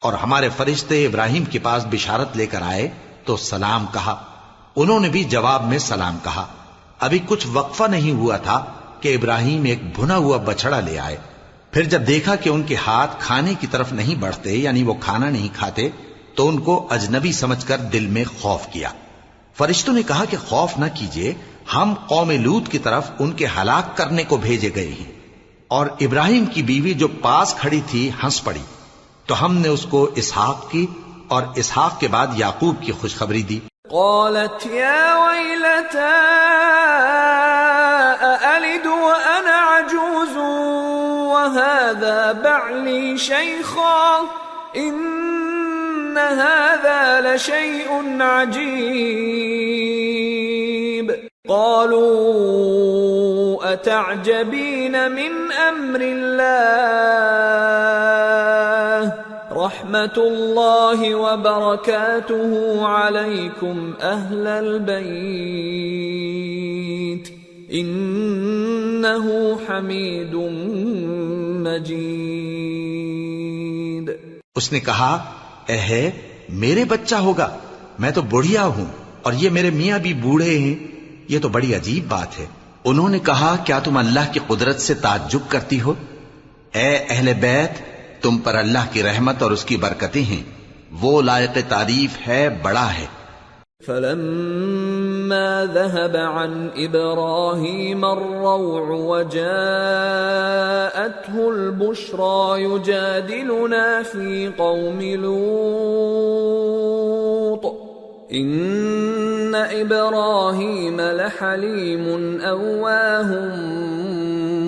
اور ہمارے فرشتے ابراہیم کے پاس بشارت لے کر آئے تو سلام کہا. انہوں نے بھی جواب میں سلام کہا. ابھی کچھ وقفہ نہیں ہوا تھا کہ ابراہیم ایک بھنا ہوا بچڑا لے آئے. پھر جب دیکھا کہ ان کے ہاتھ کھانے کی طرف نہیں بڑھتے، یعنی وہ کھانا نہیں کھاتے، تو ان کو اجنبی سمجھ کر دل میں خوف کیا. فرشتوں نے کہا کہ خوف نہ کیجیے، ہم قوم لوط کی طرف ان کے ہلاک کرنے کو بھیجے گئے ہیں. اور ابراہیم کی بیوی جو پاس کھڑی تھی ہنس پڑی. تو ہم نے اس کو اسحاق کی اور اسحاق کے بعد یعقوب کی خوشخبری دی. قالت یا ویلتا أألد وأنا عجوز وهذا بعلي شيخا إن هذا لشيء عجيب. قالوا أتعجبين من أمر الله رحمة الله وبركاته عليكم أهل البيت إنه حميد مجيد. اس نے کہا اے میرے بچہ ہوگا، میں تو بڑھیا ہوں اور یہ میرے میاں بھی بوڑھے ہیں، یہ تو بڑی عجیب بات ہے. انہوں نے کہا کیا تم اللہ کی قدرت سے تعجب کرتی ہو؟ اے اہل بیت، تم پر اللہ کی رحمت اور اس کی برکتیں ہیں، وہ لائق تعریف ہے، بڑا ہے. فلما ذهب عن إبراهيم الروع وجاءته البشرى يجادلنا في قوم لوط إن إبراهيم لحليم أواه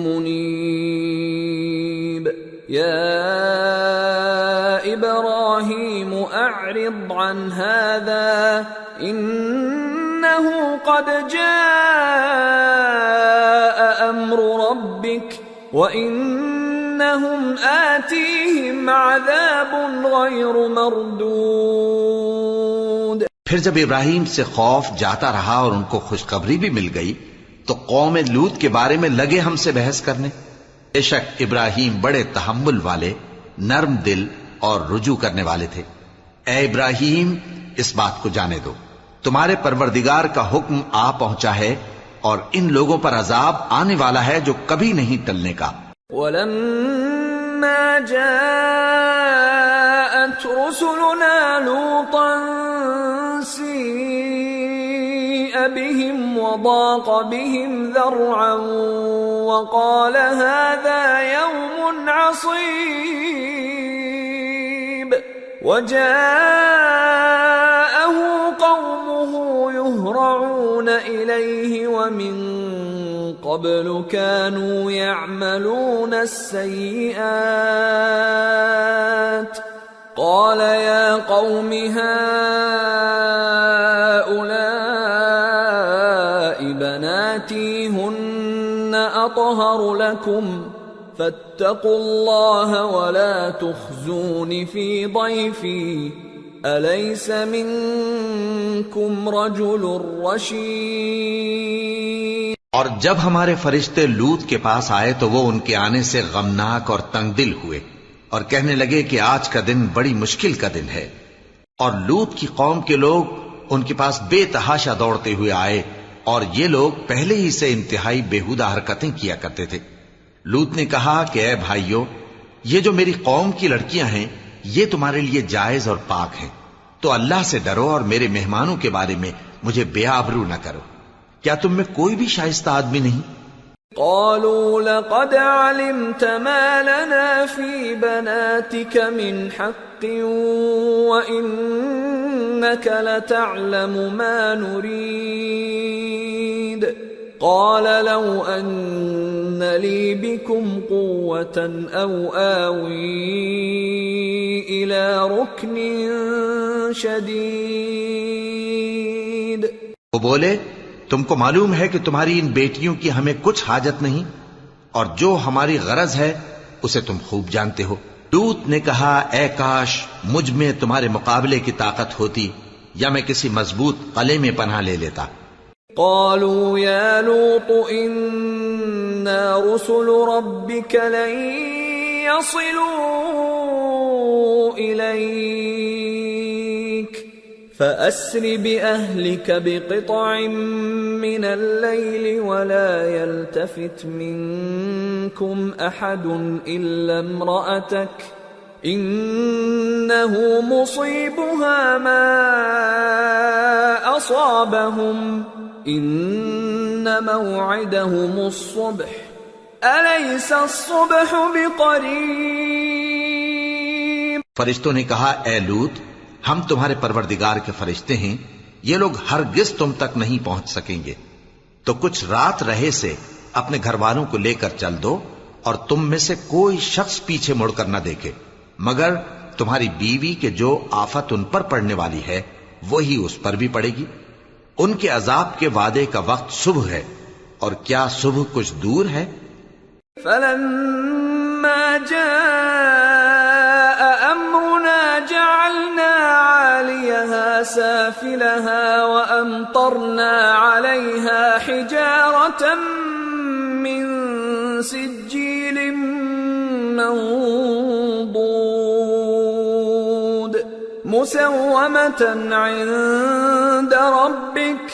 منيب. يا إبراهيم أعرض عن هذا إنه قد جاء أمر ربك وإنهم آتيهم عذاب غير مردود. پھر جب ابراہیم سے خوف جاتا رہا اور ان کو خوشخبری بھی مل گئی تو قوم لوط کے بارے میں لگے ہم سے بحث کرنے. بے شک ابراہیم بڑے تحمل والے، نرم دل اور رجوع کرنے والے تھے. اے ابراہیم، اس بات کو جانے دو، تمہارے پروردگار کا حکم آ پہنچا ہے اور ان لوگوں پر عذاب آنے والا ہے جو کبھی نہیں ٹلنے کا. وَلَمَّا جَاءَتْ رُسُلُنَا لُوطًا سِيءَ بِهِمْ وَضَاقَ بِهِمْ ذَرْعًا وَقَالَ هَذَا يَوْمٌ عَصِيبٌ. وَجَاءَهُ قَوْمُهُ يُهْرَعُونَ إِلَيْهِ وَمِن قَبْلُ كَانُوا يَعْمَلُونَ السَّيِّئَاتِ قَالَ يَا قَوْمِ هَؤُلَاءِ بَنَاتِي هُنَّ أَطْهَرُ لَكُمْ فَاتَّقُوا اللَّهَ وَلَا تُخْزُونِ فِي ضَيْفِي أَلَيْسَ مِنكُمْ رَجُلٌ رَّشِيدٌ. اور جب ہمارے فرشتے لوط کے پاس آئے تو وہ ان کے آنے سے غمناک اور تنگ دل ہوئے اور کہنے لگے کہ آج کا دن بڑی مشکل کا دن ہے. اور لوط کی قوم کے لوگ ان کے پاس بے تحاشا دوڑتے ہوئے آئے اور یہ لوگ پہلے ہی سے انتہائی بےہودہ حرکتیں کیا کرتے تھے۔ لوط نے کہا کہ اے بھائیو، یہ جو میری قوم کی لڑکیاں ہیں یہ تمہارے لیے جائز اور پاک ہیں، تو اللہ سے ڈرو اور میرے مہمانوں کے بارے میں مجھے بے آبرو نہ کرو۔ کیا تم میں کوئی بھی شائستہ آدمی نہیں؟ قالوا لقد علمت ما لنا في بناتك من حق وإنك لتعلم ما نريد قال لو أن لي بكم قوة أو آوي إلى ركن شديد۔ وہ بولے تم کو معلوم ہے کہ تمہاری ان بیٹیوں کی ہمیں کچھ حاجت نہیں، اور جو ہماری غرض ہے اسے تم خوب جانتے ہو۔ لوط نے کہا اے کاش مجھ میں تمہارے مقابلے کی طاقت ہوتی، یا میں کسی مضبوط قلعے میں پناہ لے لیتا۔ قالوا يا لوط إنا رسل ربك لن يصلوا إليك فأسر بأهلك بقطع من الليل ولا يلتفت منكم أحد إلا امرأتك إنه مصيبها ما أصابهم إن موعدهم الصبح أليس الصبح بقريب۔ فرشتوں نے کہا اے لوط، ہم تمہارے پروردگار کے فرشتے ہیں، یہ لوگ ہرگز تم تک نہیں پہنچ سکیں گے، تو کچھ رات رہے سے اپنے گھر والوں کو لے کر چل دو، اور تم میں سے کوئی شخص پیچھے مڑ کر نہ دیکھے مگر تمہاری بیوی کے جو آفت ان پر پڑنے والی ہے وہی اس پر بھی پڑے گی۔ ان کے عذاب کے وعدے کا وقت صبح ہے، اور کیا صبح کچھ دور ہے؟ فلما جاء أمرنا جعلنا عاليها سافلها وأمطرنا عليها حجارة من سجيل منضود مسومة عند ربك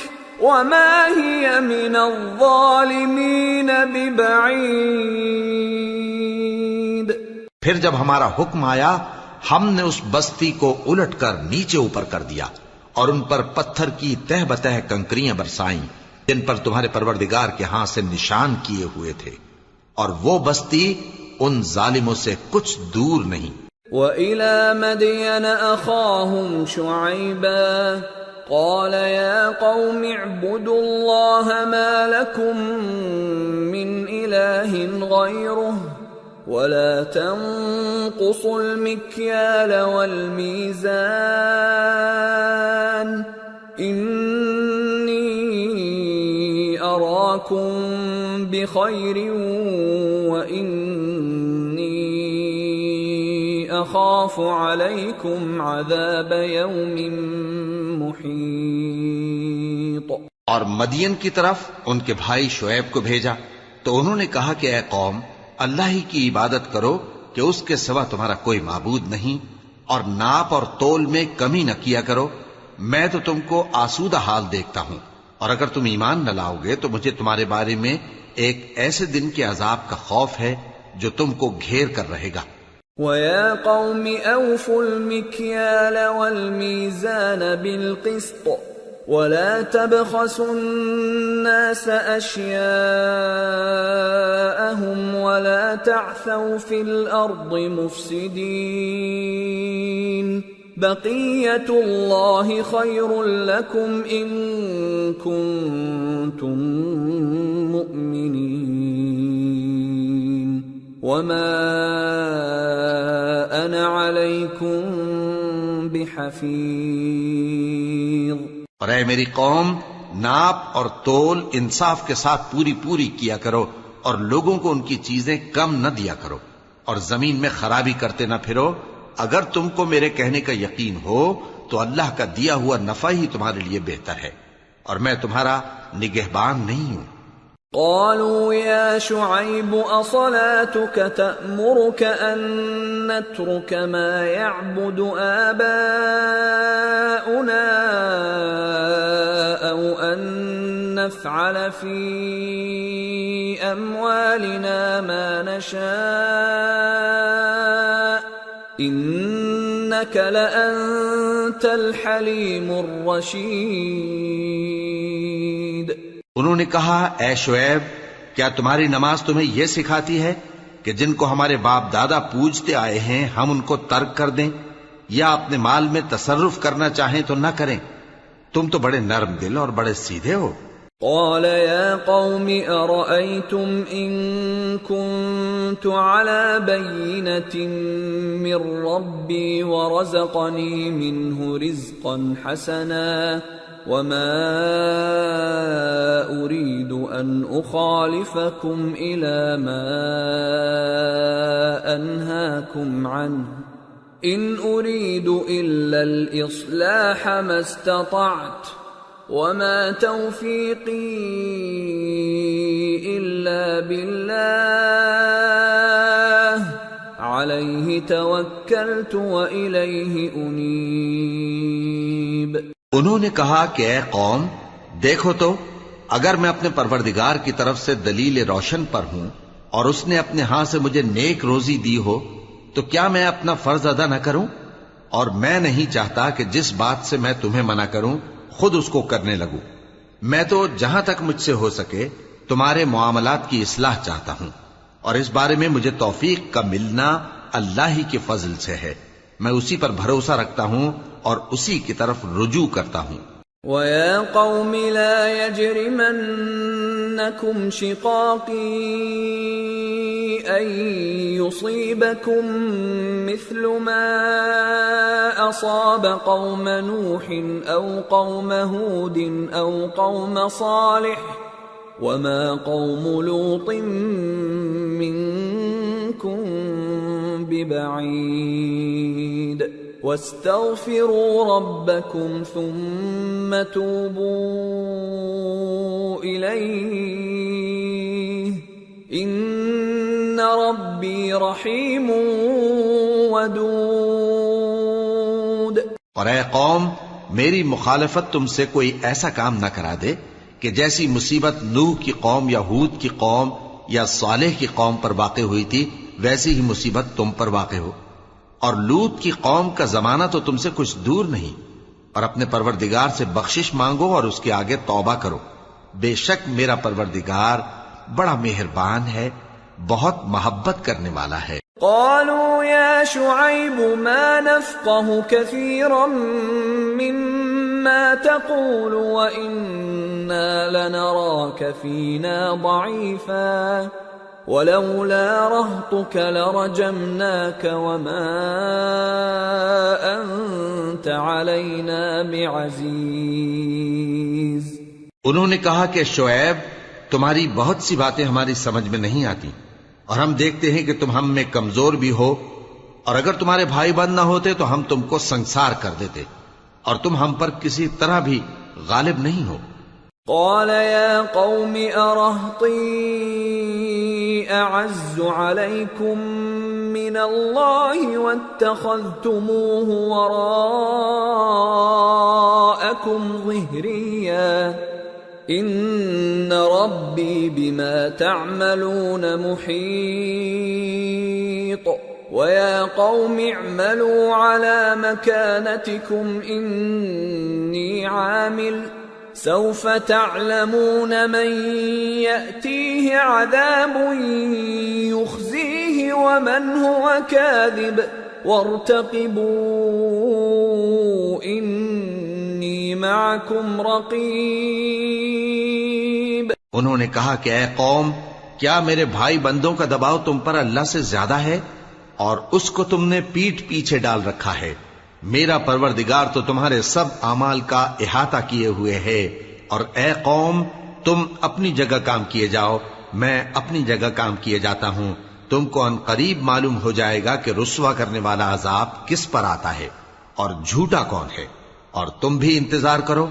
وما هي من الظالمين ببعيد۔ پھر جب ہمارا حکم آیا ہم نے اس بستی کو الٹ کر نیچے اوپر کر دیا اور ان پر پتھر کی تہ بتہ کنکریاں برسائیں جن پر تمہارے پروردگار کے ہاں سے نشان کیے ہوئے تھے، اور وہ بستی ان ظالموں سے کچھ دور نہیں۔ وَإِلَى مَدْيَنَ أَخَاهُمْ شُعَيْبًا قَالَ يَا قَوْمِ اعْبُدُوا اللَّهَ مَا لَكُمْ مِنْ إِلَٰهٍ غَيْرُهُ وَلَا تَنقُصُوا الْمِكْيَالَ وَالْمِيزَانَ إِنِّي أَرَاكُمْ بِخَيْرٍ وَإِنِّي أَخَافُ عَلَيْكُمْ عَذَابَ يَوْمٍ مُحِيطٍ۔ اور مدین کی طرف ان کے بھائی شعیب کو بھیجا تو انہوں نے کہا کہ اے قوم، اللہ ہی کی عبادت کرو کہ اس کے سوا تمہارا کوئی معبود نہیں، اور ناپ اور تول میں کمی نہ کیا کرو، میں تو تم کو آسودہ حال دیکھتا ہوں، اور اگر تم ایمان نہ لاؤ گے تو مجھے تمہارے بارے میں ایک ایسے دن کے عذاب کا خوف ہے جو تم کو گھیر کر رہے گا۔ وَيَا قَوْمِ أَوْفُوا الْمِكْيَالَ وَالْمِيزَانَ بِالْقِسْطِ وَلَا تَبْخَسُوا النَّاسَ أَشْيَاءَهُمْ وَلَا تَعْثَوْا فِي الْأَرْضِ مُفْسِدِينَ بَقِيَّةُ اللَّهِ خَيْرٌ لَكُمْ إِن كُنتُم مُؤْمِنِينَ وَمَا أَنَا عَلَيْكُمْ بِحَفِيظٍ۔ اور اے میری قوم، ناپ اور تول انصاف کے ساتھ پوری پوری کیا کرو، اور لوگوں کو ان کی چیزیں کم نہ دیا کرو، اور زمین میں خرابی کرتے نہ پھرو۔ اگر تم کو میرے کہنے کا یقین ہو تو اللہ کا دیا ہوا نفع ہی تمہارے لیے بہتر ہے، اور میں تمہارا نگہبان نہیں ہوں۔ قالوا يا شعيب أصلاتك تأمرك أن نترك ما يعبد آباؤنا أو أن نفعل في أموالنا ما نشاء إنك لأنت الحليم الرشيد۔ انہوں نے کہا اے شعیب، کیا تمہاری نماز تمہیں یہ سکھاتی ہے کہ جن کو ہمارے باپ دادا پوجتے آئے ہیں ہم ان کو ترک کر دیں یا اپنے مال میں تصرف کرنا چاہیں تو نہ کریں؟ تم تو بڑے نرم دل اور بڑے سیدھے ہو۔ قال يا قوم أرأيتم إن كنت على بينة من ربي ورزقني منه رزقا حسنا وما أريد أن أخالفكم إلى ما أنهاكم عنه إن أريد إلا الإصلاح ما استطعت وما توفيقي إلا بالله عليه توكلت وإليه أنيب۔ انہوں نے کہا کہ اے قوم، دیکھو تو اگر میں اپنے پروردگار کی طرف سے دلیل روشن پر ہوں اور اس نے اپنے ہاں سے مجھے نیک روزی دی ہو تو کیا میں اپنا فرض ادا نہ کروں؟ اور میں نہیں چاہتا کہ جس بات سے میں تمہیں منع کروں خود اس کو کرنے لگوں۔ میں تو جہاں تک مجھ سے ہو سکے تمہارے معاملات کی اصلاح چاہتا ہوں، اور اس بارے میں مجھے توفیق کا ملنا اللہ ہی کے فضل سے ہے۔ میں اسی پر بھروسہ رکھتا ہوں اور اسی کی طرف رجوع کرتا ہوں۔ وَيَا قَوْمِ لَا يَجْرِمَنَّكُمْ شِقَاقِي أَن يُصِيبَكُم مِّثْلُ مَا أَصَابَ قَوْمَ نُوحٍ أَوْ قَوْمَ هُودٍ أَوْ قَوْمَ صَالِحٍ وَمَا قَوْمُ لُوطٍ مِّنكُم بِبَعِيدٍ وَاسْتَغْفِرُوا رَبَّكُمْ ثُمَّ تُوبُوا إِلَيْهِ إِنَّ رَبِّي رَحِيمٌ وَدُودٌ۔ اور اے قوم، میری مخالفت تم سے کوئی ایسا کام نہ کرا دے کہ جیسی مصیبت نوح کی قوم یا ہود کی قوم یا صالح کی قوم پر واقع ہوئی تھی ویسی ہی مصیبت تم پر واقع ہو۔ اور لوط کی قوم کا زمانہ تو تم سے کچھ دور نہیں۔ اور اپنے پروردگار سے بخشش مانگو اور اس کے آگے توبہ کرو، بے شک میرا پروردگار بڑا مہربان ہے، بہت محبت کرنے والا ہے۔ قالوا يا شعيب ما نفقه كثيرا مما تقول وإنا لنراك فينا ضعيفا ولولا رهطك لرجمناك وما أنت علينا بعزيز۔ انہوں نے کہا کہ شعیب، تمہاری بہت سی باتیں ہماری سمجھ میں نہیں آتی، اور ہم دیکھتے ہیں کہ تم ہم میں کمزور بھی ہو، اور اگر تمہارے بھائی بند نہ ہوتے تو ہم تم کو سنسار کر دیتے، اور تم ہم پر کسی طرح بھی غالب نہیں ہو۔ قال يا قوم أرهطي أعز عليكم من الله واتخذتموه وراءكم ظهريا إن ربي بما تعملون محيط ويا قوم اعملوا على مكانتكم إني عامل سوف تعلمون من يأتيه عذاب يخزيه ومن هو كاذب وارتقبوا إني معكم رقيب۔ انہوں نے کہا کہ اے قوم، کیا میرے بھائی بندوں کا دباؤ تم پر اللہ سے زیادہ ہے اور اس کو تم نے پیٹھ پیچھے ڈال رکھا ہے؟ میرا پروردگار تو تمہارے سب اعمال کا احاطہ کیے ہوئے ہے، اور اے قوم تم اپنی جگہ کام کیے جاؤ، میں اپنی جگہ کام کیے جاتا ہوں۔ تم کو ان قریب معلوم ہو جائے گا کہ رسوا کرنے والا عذاب کس پر آتا ہے اور جھوٹا کون ہے، اور تم بھی انتظار کرو،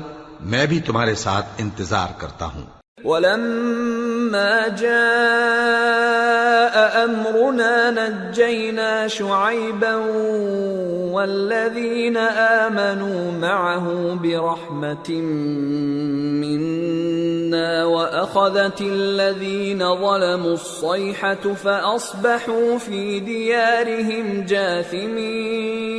میں بھی تمہارے ساتھ انتظار کرتا ہوں۔ ولما جاء أمرنا نجينا شعيبا والذين آمنوا معه برحمة منا وأخذت الذين ظلموا الصيحة فأصبحوا في ديارهم جاثمين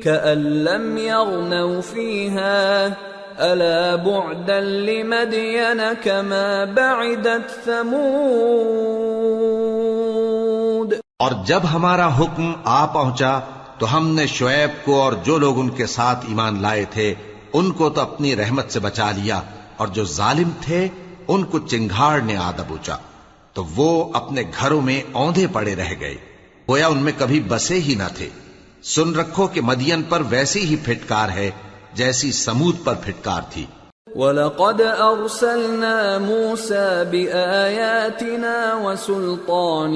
كأن لم يغنوا فيها ألا بعدا لمدين كما بعدت ثمود. اور جب ہمارا حکم آ پہنچا تو ہم نے شعیب کو اور جو لوگ ان کے ساتھ ایمان لائے تھے ان کو تو اپنی رحمت سے بچا لیا، اور جو ظالم تھے ان کو چنگھاڑ نے آ دبوچا تو وہ اپنے گھروں میں اوندھے پڑے رہ گئے، گویا ان میں کبھی بسے ہی نہ تھے. سن رکھو کہ مدین پر ویسی ہی پھٹکار ہے جیسی سمود پر پھٹکار تھی. وَلَقَدْ أَرْسَلْنَا مُوسَى بِآيَاتِنَا وَسُلْطَانٍ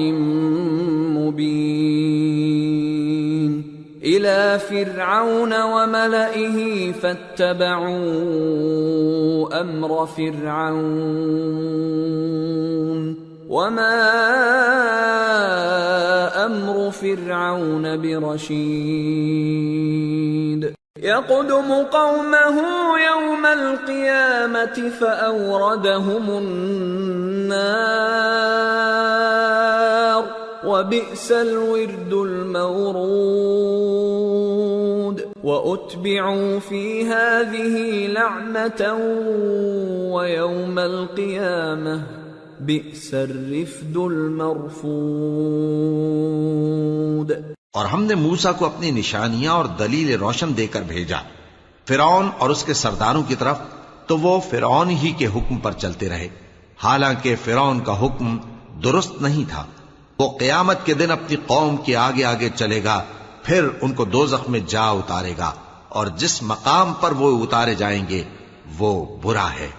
مُبِينٍ إِلَى فِرْعَوْنَ وَمَلَئِهِ فَاتَّبَعُوا أَمْرَ فِرْعَوْنَ وَمَا أَمْرُ فِرْعَوْنَ بِرَشِيدٍ يَقْدُمُ قَوْمَهُ يَوْمَ الْقِيَامَةِ فَأَوْرَدَهُمُ النَّارَ وَبِئْسَ الْوِرْدُ الْمَوْرُودُ وَأُتْبِعُوا فِي هَذِهِ لَعْنَةً وَيَوْمَ الْقِيَامَةِ بِئْسَ الرِّفْدُ الْمَرْفُودُ. اور ہم نے موسیٰ کو اپنی نشانیاں اور دلیل روشن دے کر بھیجا فرعون اور اس کے سرداروں کی طرف، تو وہ فرعون ہی کے حکم پر چلتے رہے، حالانکہ فرعون کا حکم درست نہیں تھا. وہ قیامت کے دن اپنی قوم کے آگے آگے چلے گا، پھر ان کو دوزخ میں جا اتارے گا، اور جس مقام پر وہ اتارے جائیں گے وہ برا ہے.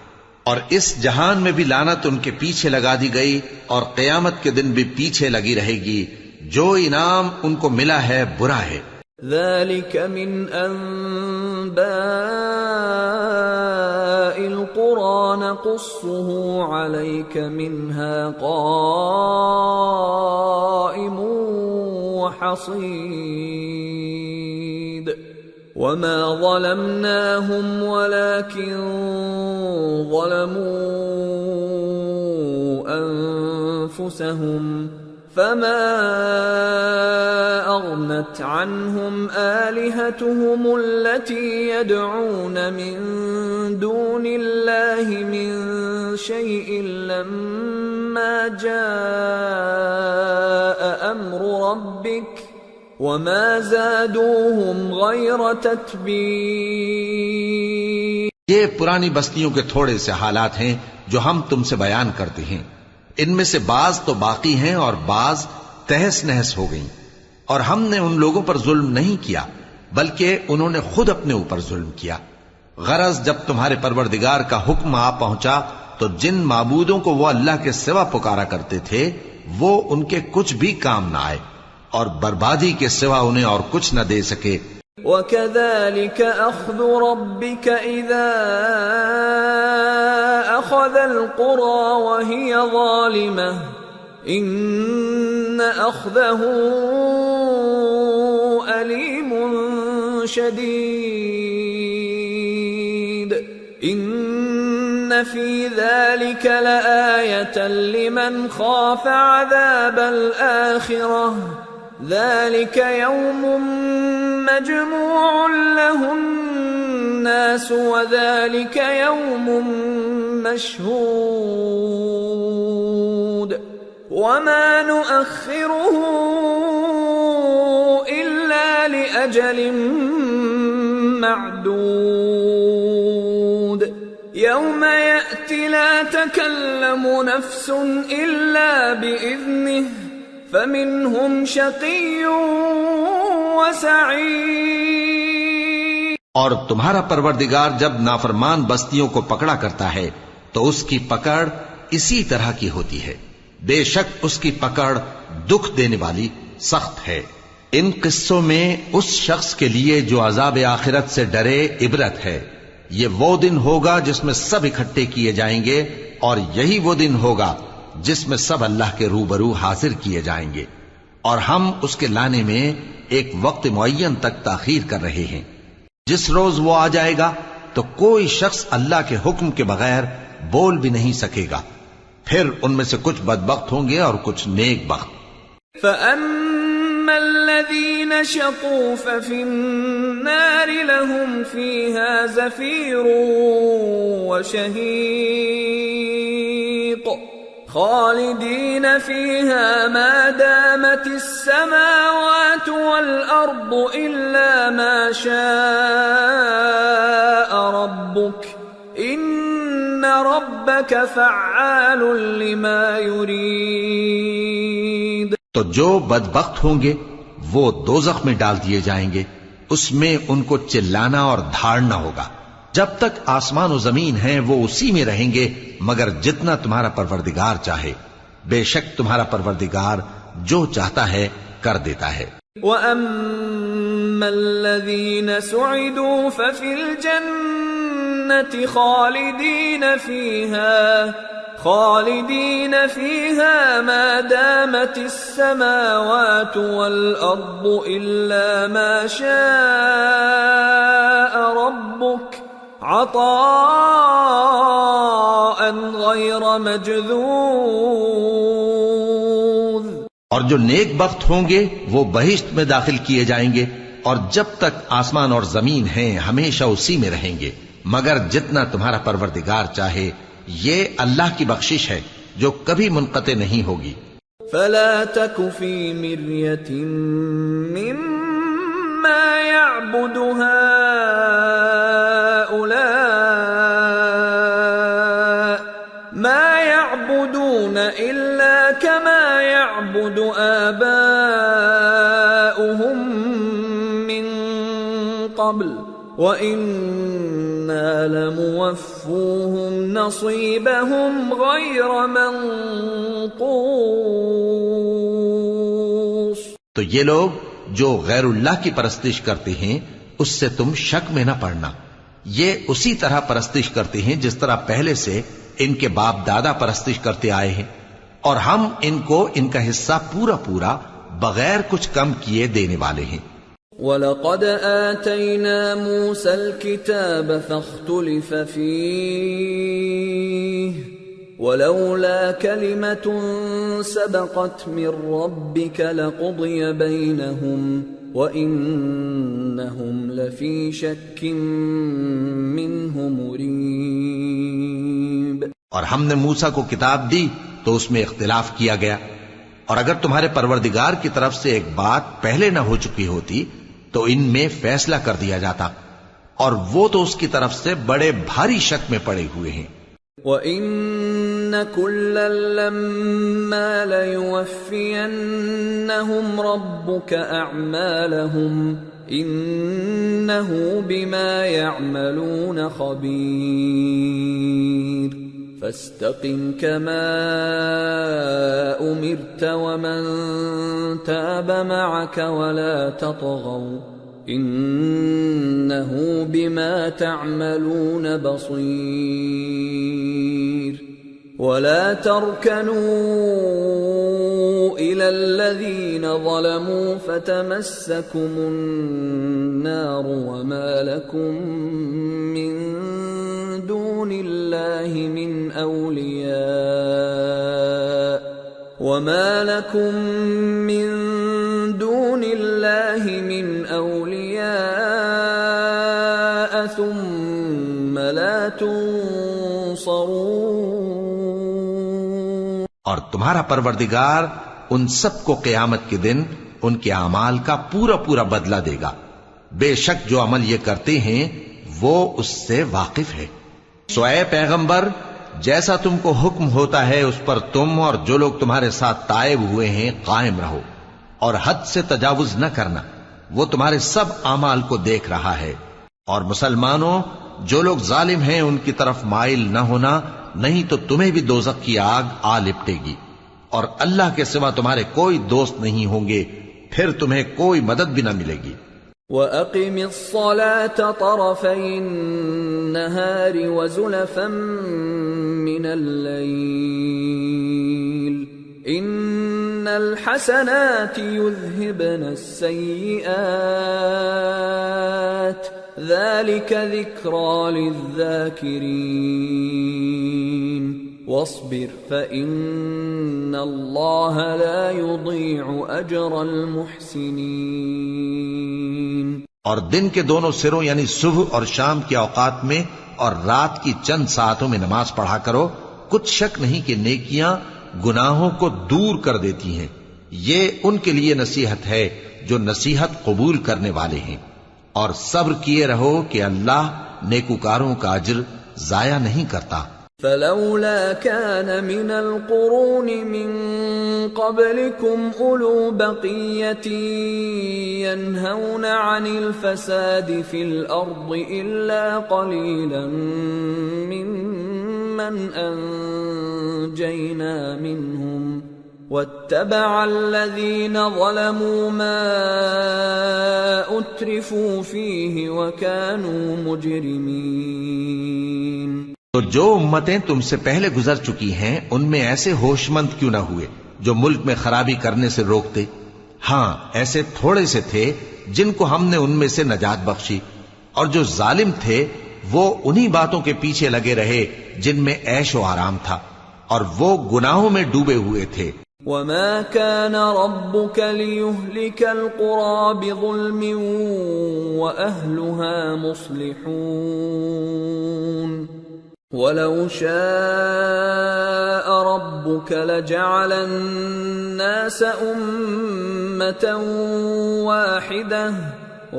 اور اس جہان میں بھی لعنت ان کے پیچھے لگا دی گئی، اور قیامت کے دن بھی پیچھے لگی رہے گی. جو انعام ان کو ملا ہے برا ہے. ذلك من أنباء القرى نقصه عليك منها قائم وحصيد وما ظلمناهم ولكن ظلموا أنفسهم فما أغنت عنهم آلهتهم التي يدعون من دون الله من شيء لما جاء أمر ربك وما زادوهم غير تتبيب. یہ پرانی بستیوں کے تھوڑے سے حالات ہیں جو ہم تم سے بیان کرتے ہیں. ان میں سے بعض تو باقی ہیں اور بعض تہس نہس ہو گئیں. اور ہم نے ان لوگوں پر ظلم نہیں کیا بلکہ انہوں نے خود اپنے اوپر ظلم کیا. غرض جب تمہارے پروردگار کا حکم آ پہنچا تو جن معبودوں کو وہ اللہ کے سوا پکارا کرتے تھے وہ ان کے کچھ بھی کام نہ آئے اور بربادی کے سوا انہیں اور کچھ نہ دے سکے. وَكَذَلِكَ أَخْذُ رَبِّكَ إِذَا أَخَذَ الْقُرَى وَهِيَ ظَالِمَةٌ إِنَّ أَخْذَهُ أَلِيمٌ شَدِيدٌ إِنَّ فِي ذَلِكَ لَآيَةً لِمَنْ خَافَ عَذَابَ الْآخِرَةِ ذَلِكَ يَوْمٌ مَجْمُوعٌ لَهُ النَّاسُ وَذَلِكَ يَوْمٌ مَشْهُودٌ وَمَا نُؤَخِّرُهُ إِلَّا لِأَجَلٍ مَعْدُودٍ يَوْمَ يَأْتِ لَا تَكَلَّمُ نَفْسٌ إِلَّا بِإِذْنِهِ فَمِنْهُمْ شَقِيٌّ وَسَعِيدٌ. اور تمہارا پروردگار جب نافرمان بستیوں کو پکڑا کرتا ہے تو اس کی پکڑ اسی طرح کی ہوتی ہے. بے شک اس کی پکڑ دکھ دینے والی سخت ہے. ان قصوں میں اس شخص کے لیے جو عذاب آخرت سے ڈرے عبرت ہے. یہ وہ دن ہوگا جس میں سب اکٹھے کیے جائیں گے، اور یہی وہ دن ہوگا جس میں سب اللہ کے روبرو حاضر کیے جائیں گے، اور ہم اس کے لانے میں ایک وقت معین تک تاخیر کر رہے ہیں۔ جس روز وہ آ جائے گا تو کوئی شخص اللہ کے حکم کے بغیر بول بھی نہیں سکے گا، پھر ان میں سے کچھ بدبخت ہوں گے اور کچھ نیک بخت۔ فَأَمَّا الَّذِينَ شَقُوا فَفِي النَّارِ لَهُمْ فِيهَا زَفِيرٌ وَشَهِيقٌ خَالِدِينَ فِيهَا مَا دَامَتِ السَّمَاوَاتُ وَالْأَرْضُ إِلَّا مَا شَاءَ رَبُّكَ إِنَّ رَبَّكَ فَعَّالٌ لِمَا يُرِيدُ۔ تو جو بدبخت ہوں گے وہ دوزخ میں ڈال دیے جائیں گے، اس میں ان کو چلانا اور دھاڑنا ہوگا۔ جب تک آسمان و زمین ہیں وہ اسی میں رہیں گے مگر جتنا تمہارا پروردگار چاہے، بے شک تمہارا پروردگار جو چاہتا ہے کر دیتا ہے۔ وَأَمَّا الَّذِينَ سُعِدُوا فَفِي الْجَنَّةِ خالدين فيها ما دامت السماوات والأرض إلا ما شاء ربك عطاء غير مجذوذ۔ اور جو نیک بخت ہوں گے وہ بہشت میں داخل کیے جائیں گے، اور جب تک آسمان اور زمین ہیں ہمیشہ اسی میں رہیں گے مگر جتنا تمہارا پروردگار چاہے، یہ اللہ کی بخشش ہے جو کبھی منقطع نہیں ہوگی۔ فلا تك في مرية مما يعبد هؤلاء ما يعبدون إلا كما يعبد آباؤهم من قبل وَإِنَّا لَمُوَفُّوهُمْ نَصِيبَهُمْ غَيْرَ مَنْقُوصٍ۔ تو یہ لوگ جو غیر اللہ کی پرستش کرتے ہیں اس سے تم شک میں نہ پڑنا، یہ اسی طرح پرستش کرتے ہیں جس طرح پہلے سے ان کے باپ دادا پرستش کرتے آئے ہیں، اور ہم ان کو ان کا حصہ پورا پورا بغیر کچھ کم کیے دینے والے ہیں۔ وَلَقَدْ آتَيْنَا مُوسَى الْكِتَابَ فَاخْتُلِفَ فِيهِ وَلَوْلَا كَلِمَةٌ سَبَقَتْ مِنْ رَبِّكَ لَقُضِيَ بَيْنَهُمْ وَإِنَّهُمْ لَفِي شَكٍّ مِّنْهُ مُرِيبٍ۔ اور ہم نے موسیٰ کو کتاب دی تو اس میں اختلاف کیا گیا، اور اگر تمہارے پروردگار کی طرف سے ایک بات پہلے نہ ہو چکی ہوتی تو ان میں فیصلہ کر دیا جاتا، اور وہ تو اس کی طرف سے بڑے بھاری شک میں پڑے ہوئے ہیں۔ وَإِنَّ كُلًّا لَمَّا لَيُوَفِّيَنَّهُمْ رَبُّكَ أَعْمَالَهُمْ إِنَّهُ بِمَا يَعْمَلُونَ خَبِيرٌ۔ فَاسْتَقِمْ كَمَا أُمِرْتَ وَمَنْ تَابَ مَعَكَ وَلَا تَطْغَوْا إِنَّهُ بِمَا تَعْمَلُونَ بَصِيرٌ۔ وَلَا تَرْكَنُوا إِلَى الَّذِينَ ظَلَمُوا فَتَمَسَّكُمُ النَّارُ وَمَا لَكُمْ مِنْ دُونِ اللَّهِ مِنْ أَوْلِيَاءَ ثُمَّ لَا تُنصَرُونَ۔ اور تمہارا پروردگار ان سب کو قیامت کے دن ان کے اعمال کا پورا پورا بدلہ دے گا، بے شک جو عمل یہ کرتے ہیں وہ اس سے واقف ہے۔ سو اے پیغمبر، جیسا تم کو حکم ہوتا ہے اس پر تم اور جو لوگ تمہارے ساتھ تائب ہوئے ہیں قائم رہو، اور حد سے تجاوز نہ کرنا، وہ تمہارے سب اعمال کو دیکھ رہا ہے۔ اور مسلمانوں، جو لوگ ظالم ہیں ان کی طرف مائل نہ ہونا، نہیں تو تمہیں بھی دوزخ کی آگ آ لپٹے گی، اور اللہ کے سوا تمہارے کوئی دوست نہیں ہوں گے، پھر تمہیں کوئی مدد بھی نہ ملے گی۔ وَأَقِمِ الصَّلَاةَ طَرَفَيِ النَّهَارِ وَزُلَفًا مِّنَ اللَّيْلِ إِنَّ الْحَسَنَاتِ يُذْهِبْنَ السَّيِّئَاتِ ذَلِكَ ذِكْرَى لِلذَّاكِرِينَ وَاصْبِرْ فَإِنَّ اللَّهَ لَا يُضِيعُ أَجْرَ الْمُحْسِنِينَ۔ اور دن کے دونوں سروں یعنی صبح اور شام کے اوقات میں اور رات کی چند ساعتوں میں نماز پڑھا کرو، کچھ شک نہیں کہ نیکیاں گناہوں کو دور کر دیتی ہیں۔ یہ ان کے لیے نصیحت ہے جو نصیحت قبول کرنے والے ہیں، اور صبر کیے رہو کہ اللہ نیکوکاروں کا اجر ضائع نہیں کرتا۔ فلولا كان من القرون من قبلكم أولو بقية ينهون عن الفساد في الأرض إلا قليلا ممن أنجينا منهم واتبع الذين ظلموا ما أترفوا فيه وكانوا مجرمين۔ تو جو امتیں تم سے پہلے گزر چکی ہیں ان میں ایسے ہوش مند کیوں نہ ہوئے جو ملک میں خرابی کرنے سے روکتے؟ ہاں ایسے تھوڑے سے تھے جن کو ہم نے ان میں سے نجات بخشی، اور جو ظالم تھے وہ انہی باتوں کے پیچھے لگے رہے جن میں عیش و آرام تھا، اور وہ گناہوں میں ڈوبے ہوئے تھے۔ وَمَا كَانَ رَبُّكَ لِيُهْلِكَ الْقُرَى بِظُلْمٍ وَأَهْلُهَا مُصْلِحُونَ وَلَوْ شَاءَ رَبُّكَ لَجَعَلَ النَّاسَ أُمَّةً وَاحِدَةً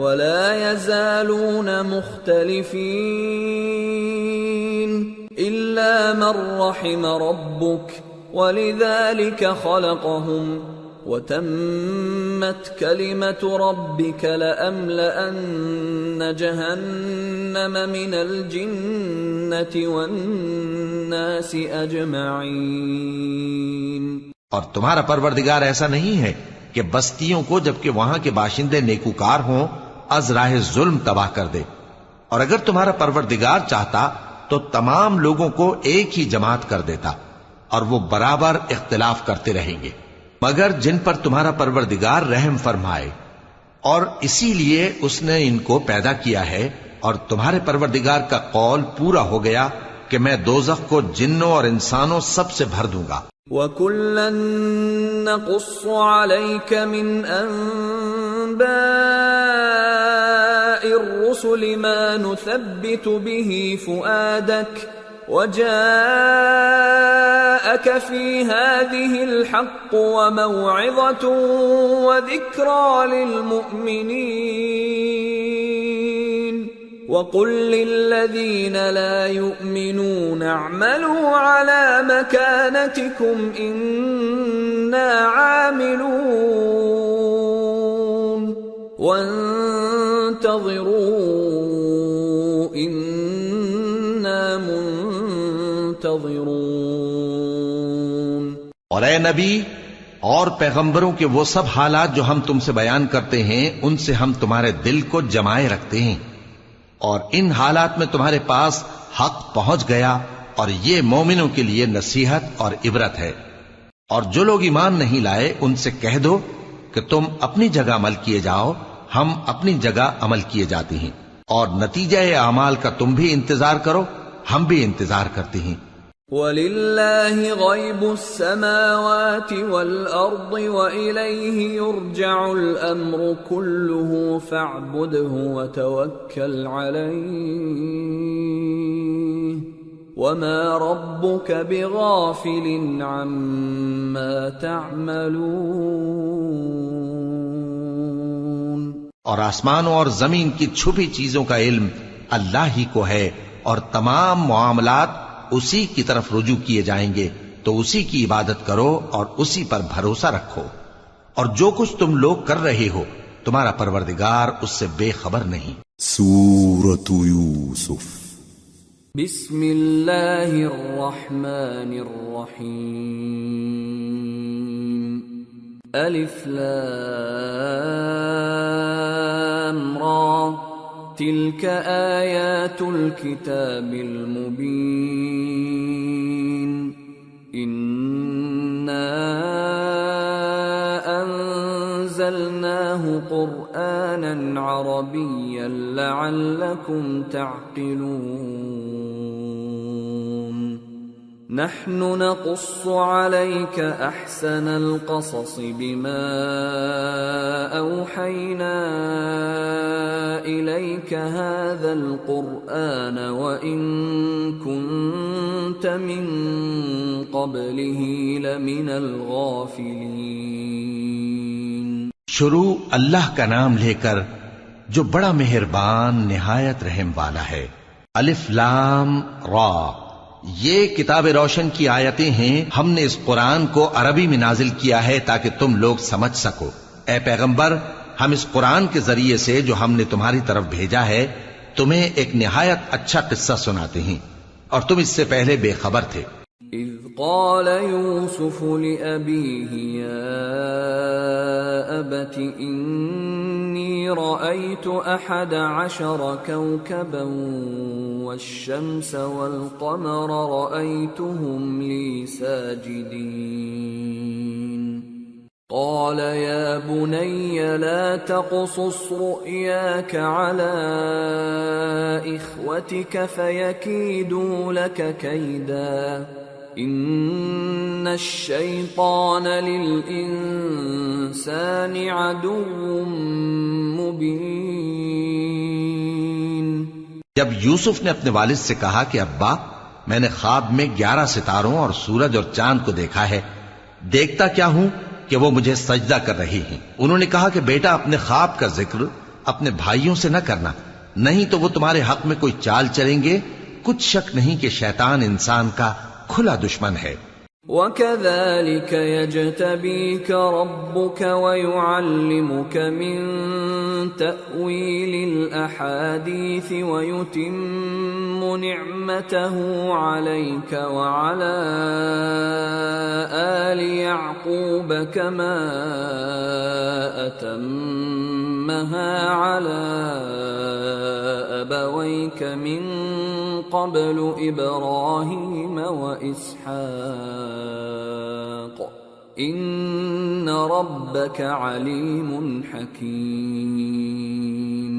وَلَا يَزَالُونَ مُخْتَلِفِينَ إِلَّا مَن رَّحِمَ رَبُّكَ وَلِذَلِكَ خَلَقَهُمْ وَتَمَّتْ كَلِمَةُ رَبِّكَ لَأَمْلَأَنَّ جَهَنَّمَ مِنَ الْجِنَّةِ وَالنَّاسِ أَجْمَعِينَ۔ اور تمہارا پروردگار ایسا نہیں ہے کہ بستیوں کو جبکہ وہاں کے باشندے نیکوکار ہوں از راہ ظلم تباہ کر دے، اور اگر تمہارا پروردگار چاہتا تو تمام لوگوں کو ایک ہی جماعت کر دیتا، اور وہ برابر اختلاف کرتے رہیں گے، مگر جن پر تمہارا پروردگار رحم فرمائے، اور اسی لیے اس نے ان کو پیدا کیا ہے۔ اور تمہارے پروردگار کا قول پورا ہو گیا کہ میں دوزخ کو جنوں اور انسانوں سب سے بھر دوں گا۔ وَكُلًّا نَّقُصُّ عَلَيْكَ مِنْ أَنبَاءِ الرُّسُلِ مَا نُثَبِّتُ بِهِ فُؤَادَكَ وَجَاءَكَ فِي هَٰذِهِ الْحَقُّ وَمَوْعِظَةٌ وَذِكْرَىٰ لِلْمُؤْمِنِينَ وَقُل لِّلَّذِينَ لَا يُؤْمِنُونَ اعْمَلُوا عَلَىٰ مَكَانَتِكُمْ إِنَّا عَامِلُونَ وَانتَظِرُوا إِنَّا منتظرون۔ اور اے نبی اور پیغمبروں کے وہ سب حالات جو ہم تم سے بیان کرتے ہیں ان سے ہم تمہارے دل کو جمائے رکھتے ہیں، اور ان حالات میں تمہارے پاس حق پہنچ گیا، اور یہ مومنوں کے لیے نصیحت اور عبرت ہے۔ اور جو لوگ ایمان نہیں لائے ان سے کہہ دو کہ تم اپنی جگہ عمل کیے جاؤ، ہم اپنی جگہ عمل کیے جاتے ہیں، اور نتیجہ اعمال کا تم بھی انتظار کرو، ہم بھی انتظار کرتے ہیں۔ وَلِلَّهِ غَيْبُ السَّمَاوَاتِ وَالْأَرْضِ وَإِلَيْهِ يُرْجَعُ الْأَمْرُ كُلُّهُ فَاعْبُدْهُ وَتَوَكَّلْ عَلَيْهِ وَمَا رَبُّكَ بِغَافِلٍ عَمَّا تَعْمَلُونَ۔ اور آسمانوں اور زمین کی چھپی چیزوں کا علم اللہ ہی کو ہے، اور تمام معاملات اسی کی طرف رجوع کیے جائیں گے، تو اسی کی عبادت کرو اور اسی پر بھروسہ رکھو، اور جو کچھ تم لوگ کر رہے ہو تمہارا پروردگار اس سے بے خبر نہیں۔ سورة یوسف بسم اللہ الرحمن الرحیم الف لام را تلك آیات الکتاب المبین انا انزلناه قرآنا عربیا لعلکم تعقلون نحن نقص عليك احسن القصص بما اوحينا اليك هذا القرآن وان كنت من قبله لمن الغافلين. شروع اللہ کا نام لے کر جو بڑا مہربان نہایت رحم والا ہے. الف لام را، یہ کتاب روشن کی آیتیں ہیں. ہم نے اس قرآن کو عربی میں نازل کیا ہے تاکہ تم لوگ سمجھ سکو. اے پیغمبر، ہم اس قرآن کے ذریعے سے جو ہم نے تمہاری طرف بھیجا ہے تمہیں ایک نہایت اچھا قصہ سناتے ہیں، اور تم اس سے پہلے بے خبر تھے. اذ قال يوسف لأبيه يا أبت إني رأيت 11 كوكبا والشمس والقمر رأيتهم لي ساجدين قال يا بني لا تقصص رؤياك على إخوتك فيكيدوا لك كيدا ان الشیطان للانسان عدو مبین. جب یوسف نے اپنے والد سے کہا کہ ابا، میں نے خواب میں 11 ستاروں اور سورج اور چاند کو دیکھا ہے، دیکھتا کیا ہوں کہ وہ مجھے سجدہ کر رہی ہیں. انہوں نے کہا کہ بیٹا، اپنے خواب کا ذکر اپنے بھائیوں سے نہ کرنا، نہیں تو وہ تمہارے حق میں کوئی چال چلیں گے. کچھ شک نہیں کہ شیطان انسان کا کھلا دشمن ہے. وَكَذَلِكَ يَجْتَبِيكَ رَبُّكَ وَيُعَلِّمُكَ مِن تَأْوِيلِ الْأَحَادِيثِ وَيُتِمُّ نِعْمَتَهُ عَلَيْكَ وَعَلَى آلِ يَعْقُوبَ كَمَا أَتَمَّهَا عَلَى أَبَوَيْكَ مِن قبل ابراہیم واسحاق ان ربک علیم حکیم.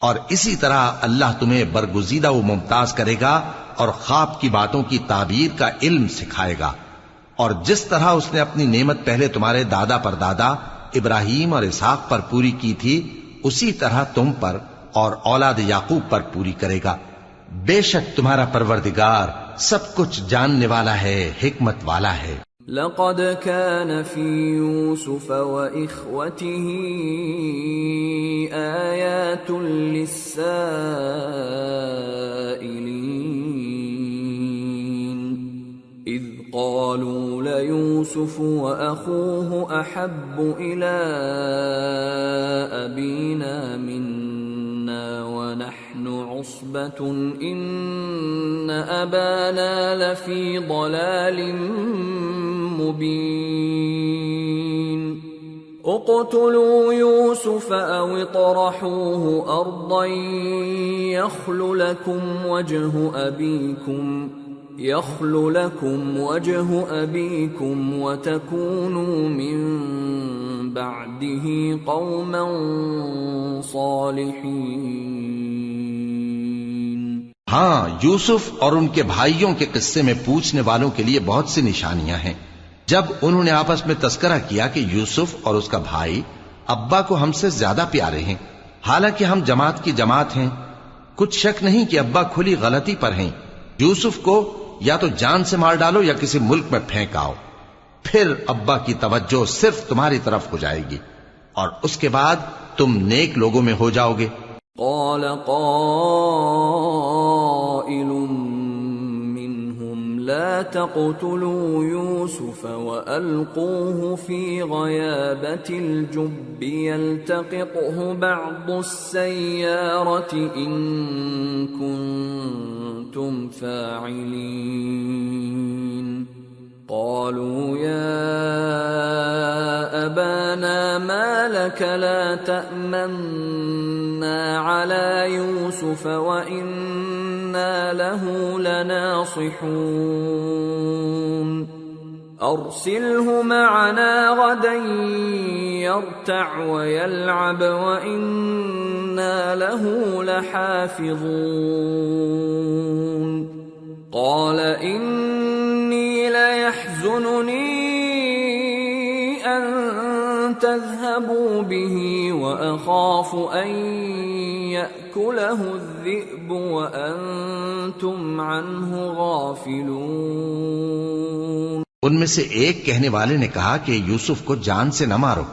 اور اسی طرح اللہ تمہیں برگزیدہ و ممتاز کرے گا اور خواب کی باتوں کی تعبیر کا علم سکھائے گا. اور جس طرح اس نے اپنی نعمت پہلے تمہارے دادا پر دادا ابراہیم اور اسحاق پر پوری کی تھی، اسی طرح تم پر اور اولاد یعقوب پر پوری کرے گا. بے شک تمہارا پروردگار سب کچھ جاننے والا ہے، حکمت والا ہے. لقد كان في يوسف وإخوته آيات للسائلين إذ قالوا ليوسف وأخوه أحب إلى أبينا منا ونحن عصبة إن أبانا لفي ضلال مبين اقتلوا يوسف أو اطرحوه أرضا يخل لكم وجه أبيكم وتكونوا من بعده قوما صالحين. ہاں، یوسف اور ان کے بھائیوں کے قصے میں پوچھنے والوں کے لیے بہت سی نشانیاں ہیں. جب انہوں نے آپس میں تذکرہ کیا کہ یوسف اور اس کا بھائی ابا کو ہم سے زیادہ پیارے ہیں، حالانکہ ہم جماعت کی جماعت ہیں، کچھ شک نہیں کہ ابا کھلی غلطی پر ہیں. یوسف کو یا تو جان سے مار ڈالو یا کسی ملک میں پھینک آؤ، پھر ابا کی توجہ صرف تمہاری طرف ہو جائے گی اور اس کے بعد تم نیک لوگوں میں ہو جاؤ گے. قال قائل منهم لا تقتلوا يوسف وألقوه في غيابة الجب يلتقطه بعض السيارة إن كنتم فاعلين. قالوا يا أبانا ما لك لا تأمنا على يوسف يوسف وإنا له لناصحون أرسله معنا غدا يرتع ويلعب وإنا له لحافظون قال إني ليحزنني أن تذهبوا به وأخاف أن يأكله الذئب وأنتم عنه غافلون۔ ان میں سے ایک کہنے والے نے کہا کہ یوسف کو جان سے نہ مارو،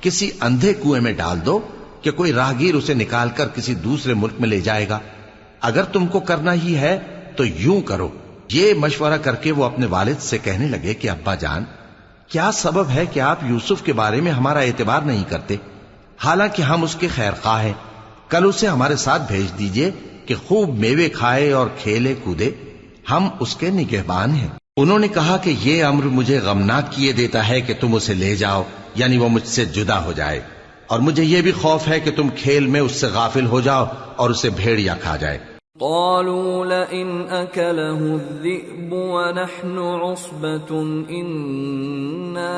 کسی اندھے کنویں میں ڈال دو کہ کوئی راہگیر اسے نکال کر کسی دوسرے ملک میں لے جائے گا۔ اگر تم کو کرنا ہی ہے تو یوں کرو۔ یہ مشورہ کر کے وہ اپنے والد سے کہنے لگے کہ ابا جان، کیا سبب ہے کہ آپ یوسف کے بارے میں ہمارا اعتبار نہیں کرتے؟ حالانکہ ہم اس کے خیر خواہ ہیں۔ کل اسے ہمارے ساتھ بھیج دیجئے کہ خوب میوے کھائے اور کھیلے کودے، ہم اس کے نگہبان ہیں۔ انہوں نے کہا کہ یہ امر مجھے غمناک کیے دیتا ہے کہ تم اسے لے جاؤ، یعنی وہ مجھ سے جدا ہو جائے، اور مجھے یہ بھی خوف ہے کہ تم کھیل میں اس سے غافل ہو جاؤ اور اسے بھیڑیا کھا جائے۔ قالوا لئن أكله الذئب ونحن عصبة إنا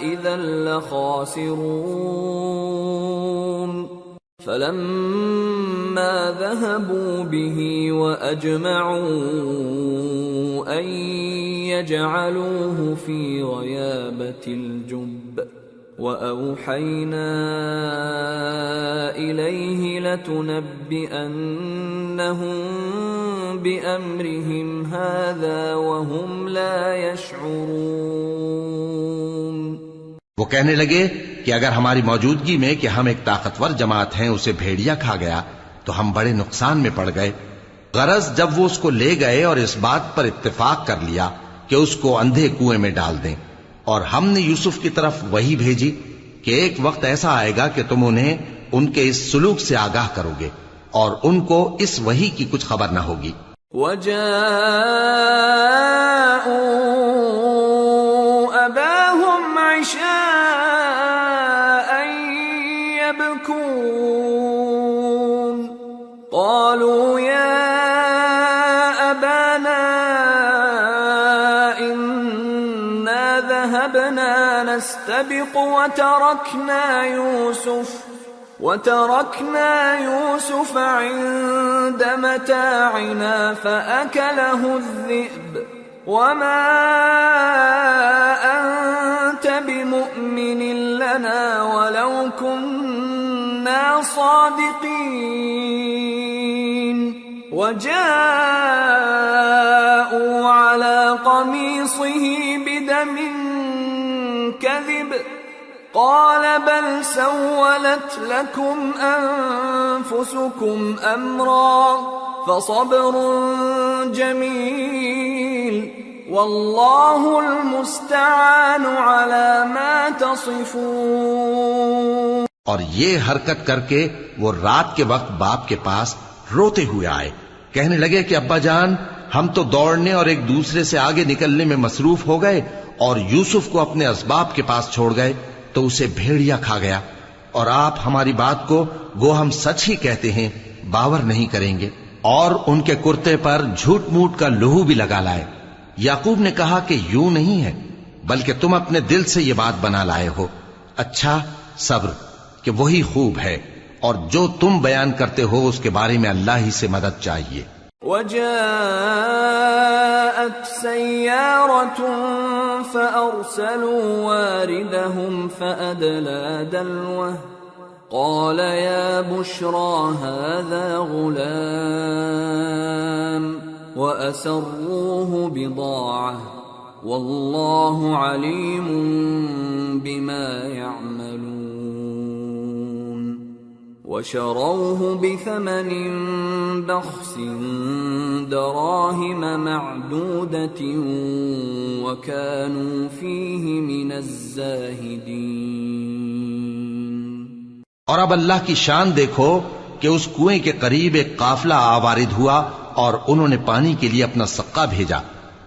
إذا لخاسرون فلما ذهبوا به وأجمعوا أن يجعلوه في غيابة الجب وأوحينا إليه لتنبئنهم بأمرهم هذا وهم لا يشعرون۔ وہ کہنے لگے کہ اگر ہماری موجودگی میں کہ ہم ایک طاقتور جماعت ہیں اسے بھیڑیا کھا گیا تو ہم بڑے نقصان میں پڑ گئے۔ غرض جب وہ اس کو لے گئے اور اس بات پر اتفاق کر لیا کہ اس کو اندھے کنویں میں ڈال دیں، اور ہم نے یوسف کی طرف وحی بھیجی کہ ایک وقت ایسا آئے گا کہ تم انہیں ان کے اس سلوک سے آگاہ کرو گے اور ان کو اس وحی کی کچھ خبر نہ ہوگی۔ وَجَاءُوا أَبَاهُمْ عِشَاءً يَبْكُونَ قَالُوا يَا أَبَانَا ذهبنا نستبق وتركنا يوسف عند متاعنا فأكله الذئب وما أنت بمؤمن لنا ولو كنا صادقين وجاءوا على قميصه بدم كذب قال بل سولت لكم أنفسكم أمرا فصبر جميل والله المستعان على ما تصفون۔ اور یہ حرکت کر کے وہ رات کے وقت باپ کے پاس روتے ہوئے آئے، کہنے لگے کہ ابا جان، ہم تو دوڑنے اور ایک دوسرے سے آگے نکلنے میں مصروف ہو گئے اور یوسف کو اپنے اسباب کے پاس چھوڑ گئے تو اسے بھیڑیا کھا گیا، اور آپ ہماری بات کو گو ہم سچ ہی کہتے ہیں باور نہیں کریں گے۔ اور ان کے کرتے پر جھوٹ موٹ کا لہو بھی لگا لائے۔ یعقوب نے کہا کہ یوں نہیں ہے، بلکہ تم اپنے دل سے یہ بات بنا لائے ہو۔ اچھا صبر، کہ وہی خوب ہے، اور جو تم بیان کرتے ہو اس کے بارے میں اللہ ہی سے مدد چاہیے۔ وجاءت سيارة فأرسلوا واردهم فأدلى دلوه قال يا بشرى هذا غلام وأسروه بضاعة والله عليم بما يعملون وشروه بثمن بخس دراهم معدودة وكانوا فيه من الزاهدين۔ اور اب اللہ کی شان دیکھو کہ اس کنویں کے قریب ایک قافلہ آوارد ہوا اور انہوں نے پانی کے لیے اپنا سقا بھیجا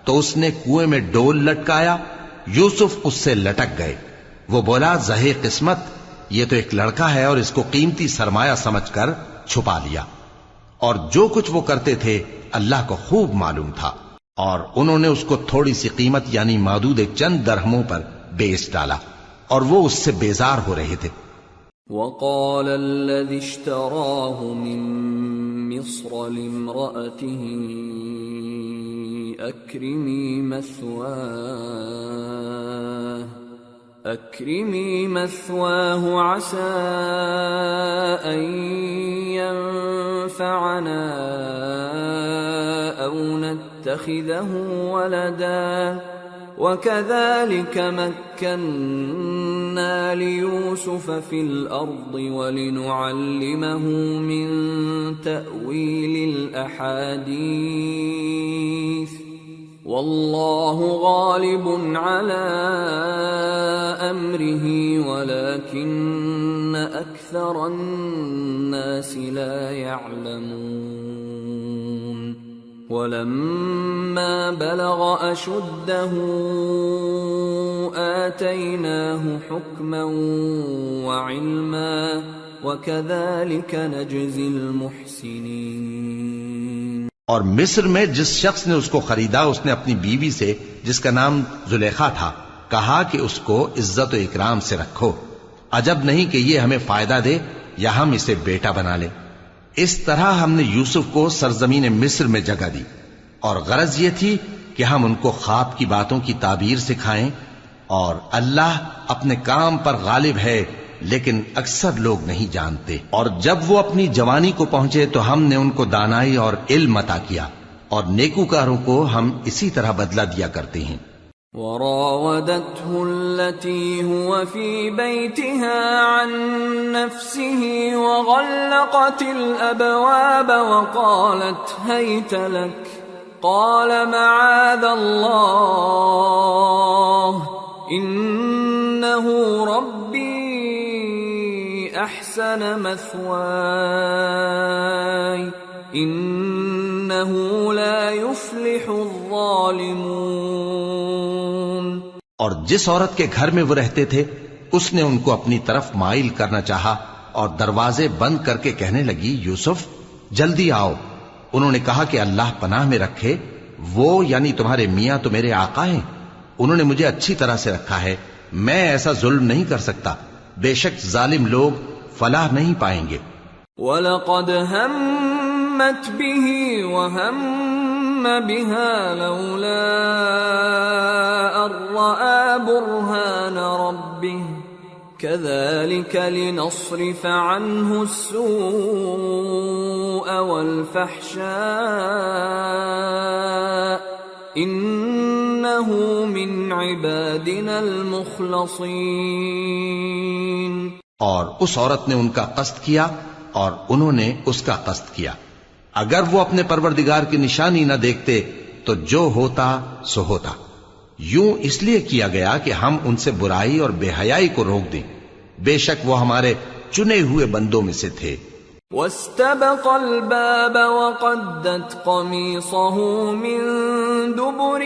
تو اس نے کنویں میں ڈول لٹکایا، یوسف اس سے لٹک گئے۔ وہ بولا زہے قسمت، یہ تو ایک لڑکا ہے اور اس کو قیمتی سرمایہ سمجھ کر چھپا لیا، اور جو کچھ وہ کرتے تھے اللہ کو خوب معلوم تھا، اور انہوں نے اس کو تھوڑی سی قیمت یعنی معدود چند درہموں پر بیچ ڈالا، اور وہ اس سے بیزار ہو رہے تھے۔ وقال الذي اشتراه من مصر لامرأته أكرمي مثواه عسى أن ينفعنا أو نتخذه ولدا وكذلك مكنا ليوسف في الأرض ولنعلمه من تأويل الأحاديث والله غالب على أمره ولكن أكثر الناس لا يعلمون ولما بلغ أشده آتيناه حكما وعلما وكذلك نجزي المحسنين۔ اور مصر میں جس شخص نے اس کو خریدا، اس نے اپنی بیوی سے جس کا نام زلیخا تھا کہا کہ اس کو عزت و اکرام سے رکھو، عجب نہیں کہ یہ ہمیں فائدہ دے یا ہم اسے بیٹا بنا لیں۔ اس طرح ہم نے یوسف کو سرزمین مصر میں جگہ دی، اور غرض یہ تھی کہ ہم ان کو خواب کی باتوں کی تعبیر سکھائیں، اور اللہ اپنے کام پر غالب ہے لیکن اکثر لوگ نہیں جانتے۔ اور جب وہ اپنی جوانی کو پہنچے تو ہم نے ان کو دانائی اور علم عطا کیا، اور نیکوکاروں کو ہم اسی طرح بدلہ دیا کرتے ہیں۔ وراودته التي هو في بيتها عن نفسه وغلقت الأبواب وقالت هيت لك قال معاذ الله إنه ربي أحسن مثواي إنه لا يفلح الظالمون۔ اور جس عورت کے گھر میں وہ رہتے تھے اس نے ان کو اپنی طرف مائل کرنا چاہا اور دروازے بند کر کے کہنے لگی یوسف جلدی آؤ۔ انہوں نے کہا کہ اللہ پناہ میں رکھے، وہ یعنی تمہارے میاں تو میرے آقا ہیں، انہوں نے مجھے اچھی طرح سے رکھا ہے، میں ایسا ظلم نہیں کر سکتا، بے شک ظالم لوگ فلاح نہیں پائیں گے۔ وَلَقَدْ هَمَّتْ بِهِ وَهَمَّ بِهَا لَوْلَا أَن رَّأَىٰ بُرْهَانَ رَبِّهِ كَذَٰلِكَ لِنَصْرِفَ عَنْهُ السُّوءَ وَالْفَحْشَاءَ إِنَّهُ مِنْ عِبَادِنَا الْمُخْلَصِينَ۔ اور اس عورت نے ان کا قصد کیا اور انہوں نے اس کا قصد کیا، اگر وہ اپنے پروردگار کی نشانی نہ دیکھتے تو جو ہوتا سو ہوتا۔ یوں اس لیے کیا گیا کہ ہم ان سے برائی اور بے حیائی کو روک دیں، بے شک وہ ہمارے چنے ہوئے بندوں میں سے تھے۔ واستبق الباب وقدت قميصه من دبر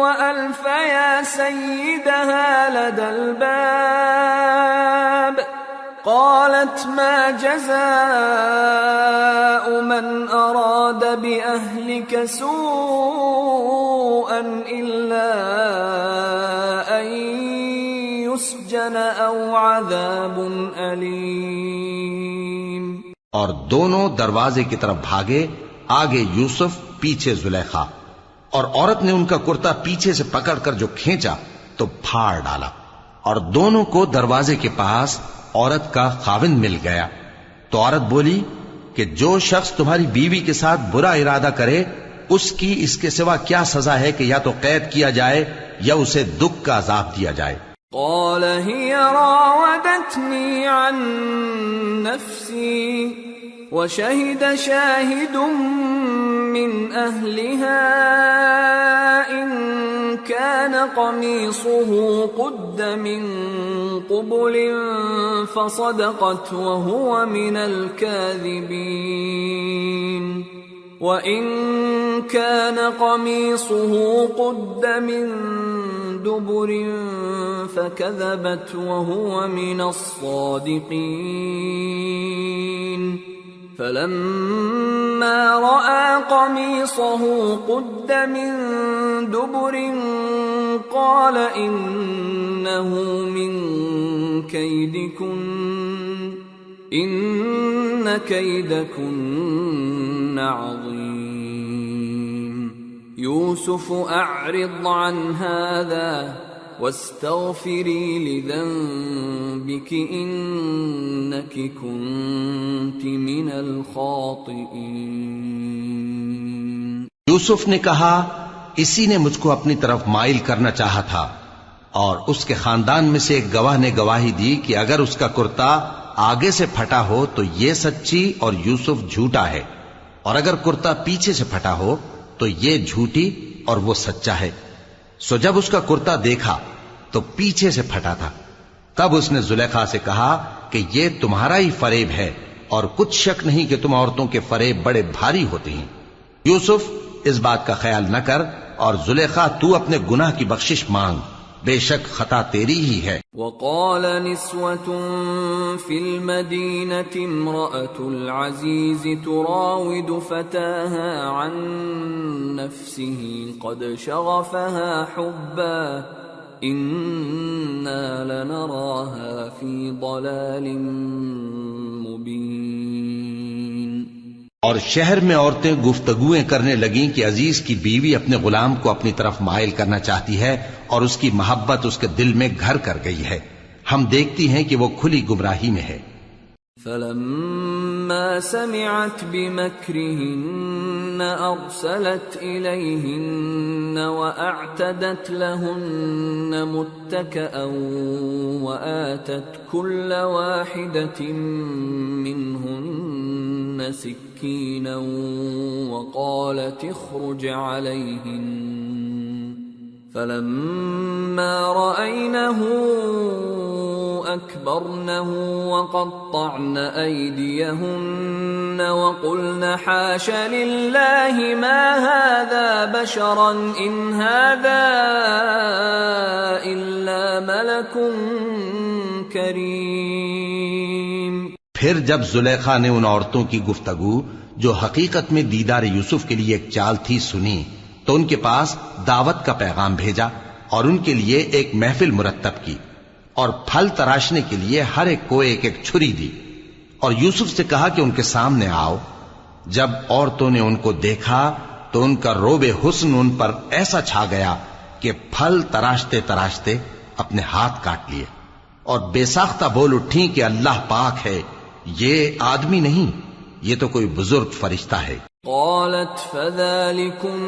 وألف يا سيدها لدى الباب قالت ما جزاء من أراد بأهلك سوءا إلا أن يسجن أو عذاب أليم۔ اور دونوں دروازے کی طرف بھاگے، آگے یوسف پیچھے زلیخا، اور عورت نے ان کا کرتا پیچھے سے پکڑ کر جو کھینچا تو پھاڑ ڈالا، اور دونوں کو دروازے کے پاس عورت کا خاوند مل گیا۔ تو عورت بولی کہ جو شخص تمہاری بیوی کے ساتھ برا ارادہ کرے اس کی اس کے سوا کیا سزا ہے کہ یا تو قید کیا جائے یا اسے دکھ کا عذاب دیا جائے۔ قال هي راودتني عن نفسي وشهد شاهد من أهلها إن كان قميصه قد من قبل فصدقت وهو من الكاذبين وَإِن كَانَ قَمِيصُهُ قُدَّ مِن دُبُرٍ فَكَذَبَتْ وَهُوَ مِنَ الصَّادِقِينَ فلما رأى قميصه قد من دبر قال إنه من كيدكن إن كيدكن عظيم يوسف أعرض عن هذا واستغفری لذنبک انک کنت من الخاطئین۔ یوسف نے کہا اسی نے مجھ کو اپنی طرف مائل کرنا چاہا تھا، اور اس کے خاندان میں سے ایک گواہ نے گواہی دی کہ اگر اس کا کرتا آگے سے پھٹا ہو تو یہ سچی اور یوسف جھوٹا ہے، اور اگر کرتا پیچھے سے پھٹا ہو تو یہ جھوٹی اور وہ سچا ہے۔ سو جب اس کا کرتا دیکھا تو پیچھے سے پھٹا تھا، تب اس نے زلیخا سے کہا کہ یہ تمہارا ہی فریب ہے، اور کچھ شک نہیں کہ تم عورتوں کے فریب بڑے بھاری ہوتے ہیں۔ یوسف اس بات کا خیال نہ کر، اور زلیخا تو اپنے گناہ کی بخشش مانگ، بے شک خطا تیری ہی ہے۔ وقال نسوة في المدينة امرأة العزيز تراود فتاها عن نفسه قد شغفها حبا إنا لنراها في ضلال مبين۔ اور شہر میں عورتیں گفتگویں کرنے لگیں کہ عزیز کی بیوی اپنے غلام کو اپنی طرف مائل کرنا چاہتی ہے، اور اس کی محبت اس کے دل میں گھر کر گئی ہے، ہم دیکھتی ہیں کہ وہ کھلی گمراہی میں ہے۔ فلما سمعت بمكرهن أرسلت إليهن وأعتدت لهن متكئا وآتت كل واحدة منهن سكينا وقالت اخرج عليهن فلما رأينه أكبرنه وقطعن أيديهن وقلن حاش لله ما هذا بشرا إن هذا إلا ملك كريم۔ پھر جب زلیخا نے ان عورتوں کی گفتگو جو حقیقت میں دیدار یوسف کے لیے ایک چال تھی سنی، تو ان کے پاس دعوت کا پیغام بھیجا اور ان کے لیے ایک محفل مرتب کی، اور پھل تراشنے کے لیے ہر ایک کو ایک ایک چھری دی، اور یوسف سے کہا کہ ان کے سامنے آؤ۔ جب عورتوں نے ان کو دیکھا تو ان کا روب حسن ان پر ایسا چھا گیا کہ پھل تراشتے تراشتے اپنے ہاتھ کاٹ لیے، اور بے ساختہ بول اٹھیں کہ اللہ پاک ہے، یہ آدمی نہیں، یہ تو کوئی بزرگ فرشتہ ہے۔ قالت فذلكن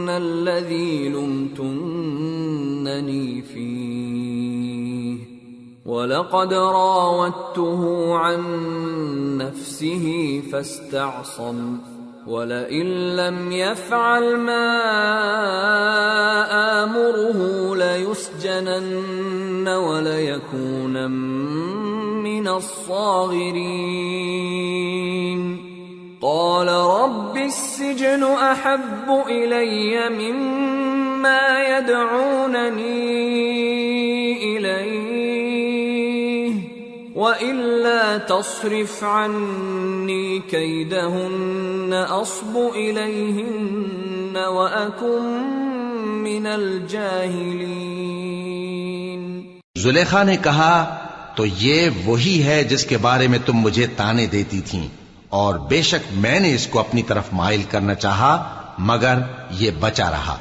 الذي لمتنني فيه ولقد راودته عن نفسه فاستعصم ولئن لم يفعل ما آمره ليسجنن وليكون من الصاغرين۔ قال رب السجن أحب إلي مما يدعونني إليه وإلا تصرف عني كيدهن أصب إليهن وأكن من الجاهلين۔ زلیخا نے کہا تو یہ وہی ہے جس کے بارے میں تم مجھے تانے دیتی تھیں، اور بے شک میں نے اس کو اپنی طرف مائل کرنا چاہا مگر یہ بچا رہا،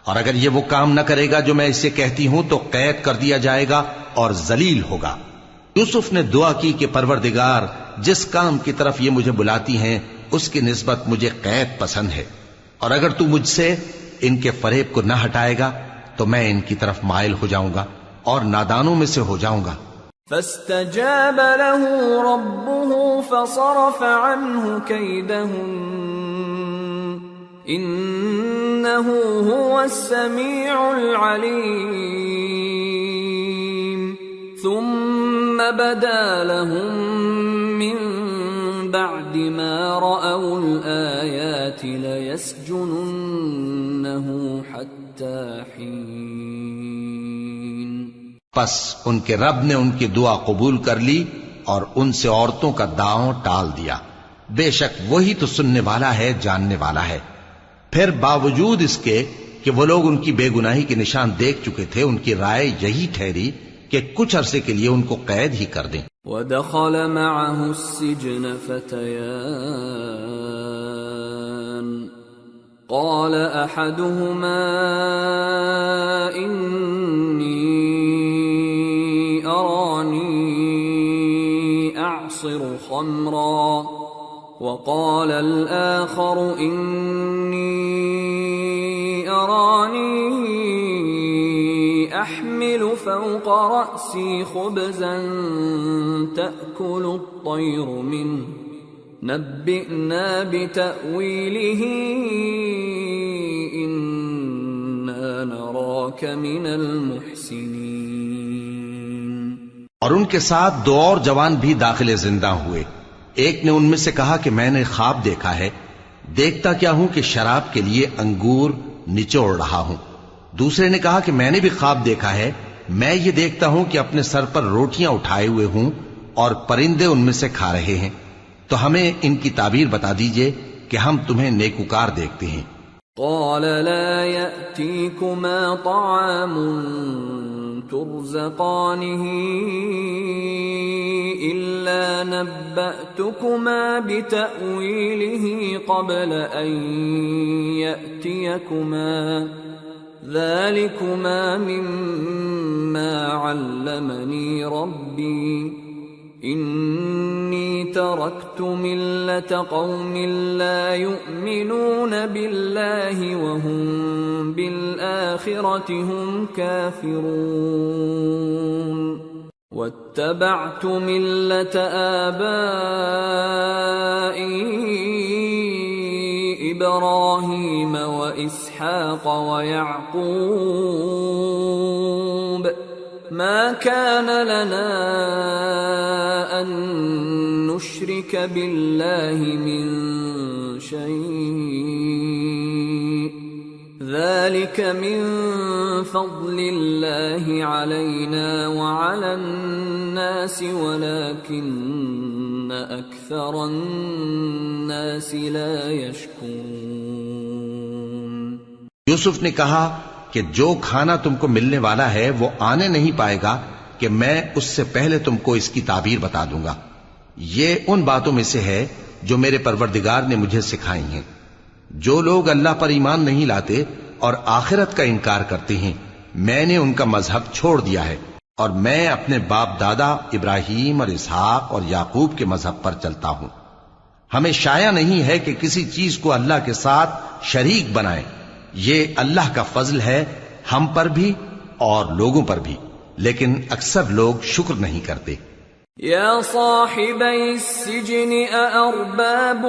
اور اگر یہ وہ کام نہ کرے گا جو میں اسے کہتی ہوں تو قید کر دیا جائے گا اور ذلیل ہوگا۔ یوسف نے دعا کی کہ پروردگار جس کام کی طرف یہ مجھے بلاتی ہیں اس کی نسبت مجھے قید پسند ہے، اور اگر تو مجھ سے ان کے فریب کو نہ ہٹائے گا تو میں ان کی طرف مائل ہو جاؤں گا اور نادانوں میں سے ہو جاؤں گا۔ فاستجاب له ربه فصرف عنه كيدهن إنه هو السميع العليم۔ ثم بدا لهم من بعد ما رأوا الآيات ليسجننه حتى حين۔ پس ان کے رب نے ان کی دعا قبول کر لی اور ان سے عورتوں کا داؤں ٹال دیا۔ بے شک وہی تو سننے والا ہے، جاننے والا ہے۔ پھر باوجود اس کے کہ وہ لوگ ان کی بے گناہی کے نشان دیکھ چکے تھے، ان کی رائے یہی ٹھہری کہ کچھ عرصے کے لیے ان کو قید ہی کر دیں۔ وَدَخَلَ مَعَهُ السِّجْنَ فَتَيَانِ قَالَ أَحَدُهُمَا إِنِّي أَرَانِي أَعْصِرُ خَمْرًا وَقَالَ الْآخَرُ إِنِّي أَرَانِي أَحْمِلُ فَوْقَ رَأْسِي خُبْزًا تَأْكُلُ الطَّيْرُ مِنْهُ نَبِّئْنَا بِتَأْوِيلِهِ إِنَّا نَرَاكَ مِنَ الْمُحْسِنِينَ۔ اور ان کے ساتھ دو اور جوان بھی داخل زندہ ہوئے۔ ایک نے ان میں سے کہا کہ میں نے خواب دیکھا ہے، دیکھتا کیا ہوں کہ شراب کے لیے انگور نچوڑ رہا ہوں۔ دوسرے نے کہا کہ میں نے بھی خواب دیکھا ہے، میں یہ دیکھتا ہوں کہ اپنے سر پر روٹیاں اٹھائے ہوئے ہوں اور پرندے ان میں سے کھا رہے ہیں، تو ہمیں ان کی تعبیر بتا دیجئے کہ ہم تمہیں نیکوکار دیکھتے ہیں۔ قال لا يأتيكما طعام ترزقانه إلا نبأتكما بتأويله قبل أن يأتيكما ذلكما مما علمني ربي إني تركت ملة قوم لا يؤمنون بالله وهم بالآخرة هم كافرون واتبعت ملة آبائي إبراهيم وإسحاق ويعقوب ما كان لنا أن نشرك بالله من شيء ذلك من فضل الله علينا وعلى الناس ولكن أكثر الناس لا يشكرون۔ یوسف نے کہا کہ جو کھانا تم کو ملنے والا ہے وہ آنے نہیں پائے گا کہ میں اس سے پہلے تم کو اس کی تعبیر بتا دوں گا۔ یہ ان باتوں میں سے ہے جو میرے پروردگار نے مجھے سکھائی ہیں۔ جو لوگ اللہ پر ایمان نہیں لاتے اور آخرت کا انکار کرتے ہیں، میں نے ان کا مذہب چھوڑ دیا ہے اور میں اپنے باپ دادا ابراہیم اور اسحاق اور یعقوب کے مذہب پر چلتا ہوں۔ ہمیں شایع نہیں ہے کہ کسی چیز کو اللہ کے ساتھ شریک بنائیں، یہ اللہ کا فضل ہے ہم پر بھی اور لوگوں پر بھی، لیکن اکثر لوگ شکر نہیں کرتے۔ یا صاحبی السجن أأرباب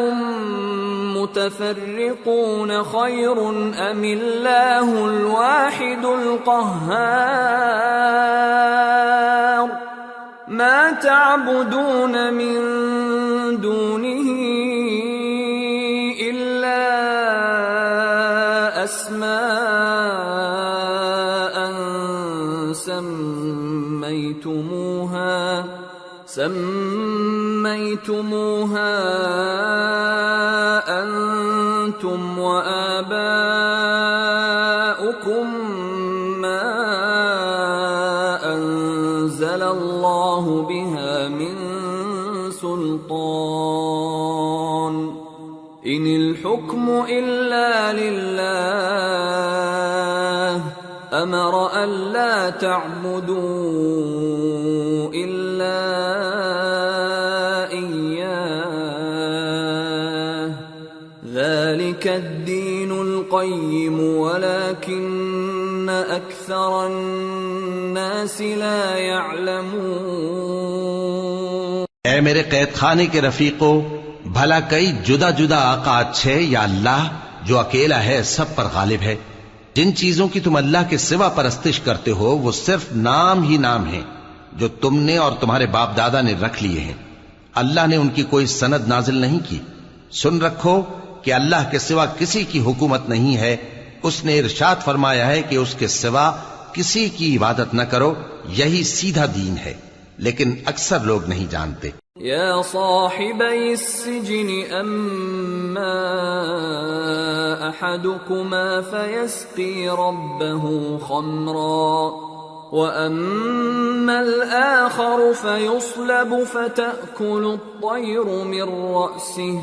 متفرقون خیر ام اللہ الواحد القہار ما تعبدون من دونه إلا أسماء سميتموها أنتم وآباؤكم ما أنزل الله بها من سلطان إن الحكم إلا لله أمر ألا تعبدوا إلا إياه ذلك الدين القيم ولكن أكثر الناس لا يعلمون۔ اے میرے قید خانے کے رفیقو، بھلا کئی جدا جدا آقا اچھے یا اللہ جو اکیلا ہے سب پر غالب ہے؟ جن چیزوں کی تم اللہ کے سوا پرستش کرتے ہو وہ صرف نام ہی نام ہیں جو تم نے اور تمہارے باپ دادا نے رکھ لیے ہیں، اللہ نے ان کی کوئی سند نازل نہیں کی۔ سن رکھو کہ اللہ کے سوا کسی کی حکومت نہیں ہے، اس نے ارشاد فرمایا ہے کہ اس کے سوا کسی کی عبادت نہ کرو، یہی سیدھا دین ہے، لیکن اکثر لوگ نہیں جانتے۔ يا صاحبي السجن أما أحدكما فيسقي ربه خمرا وأما الآخر فيصلب فتأكل الطير من رأسه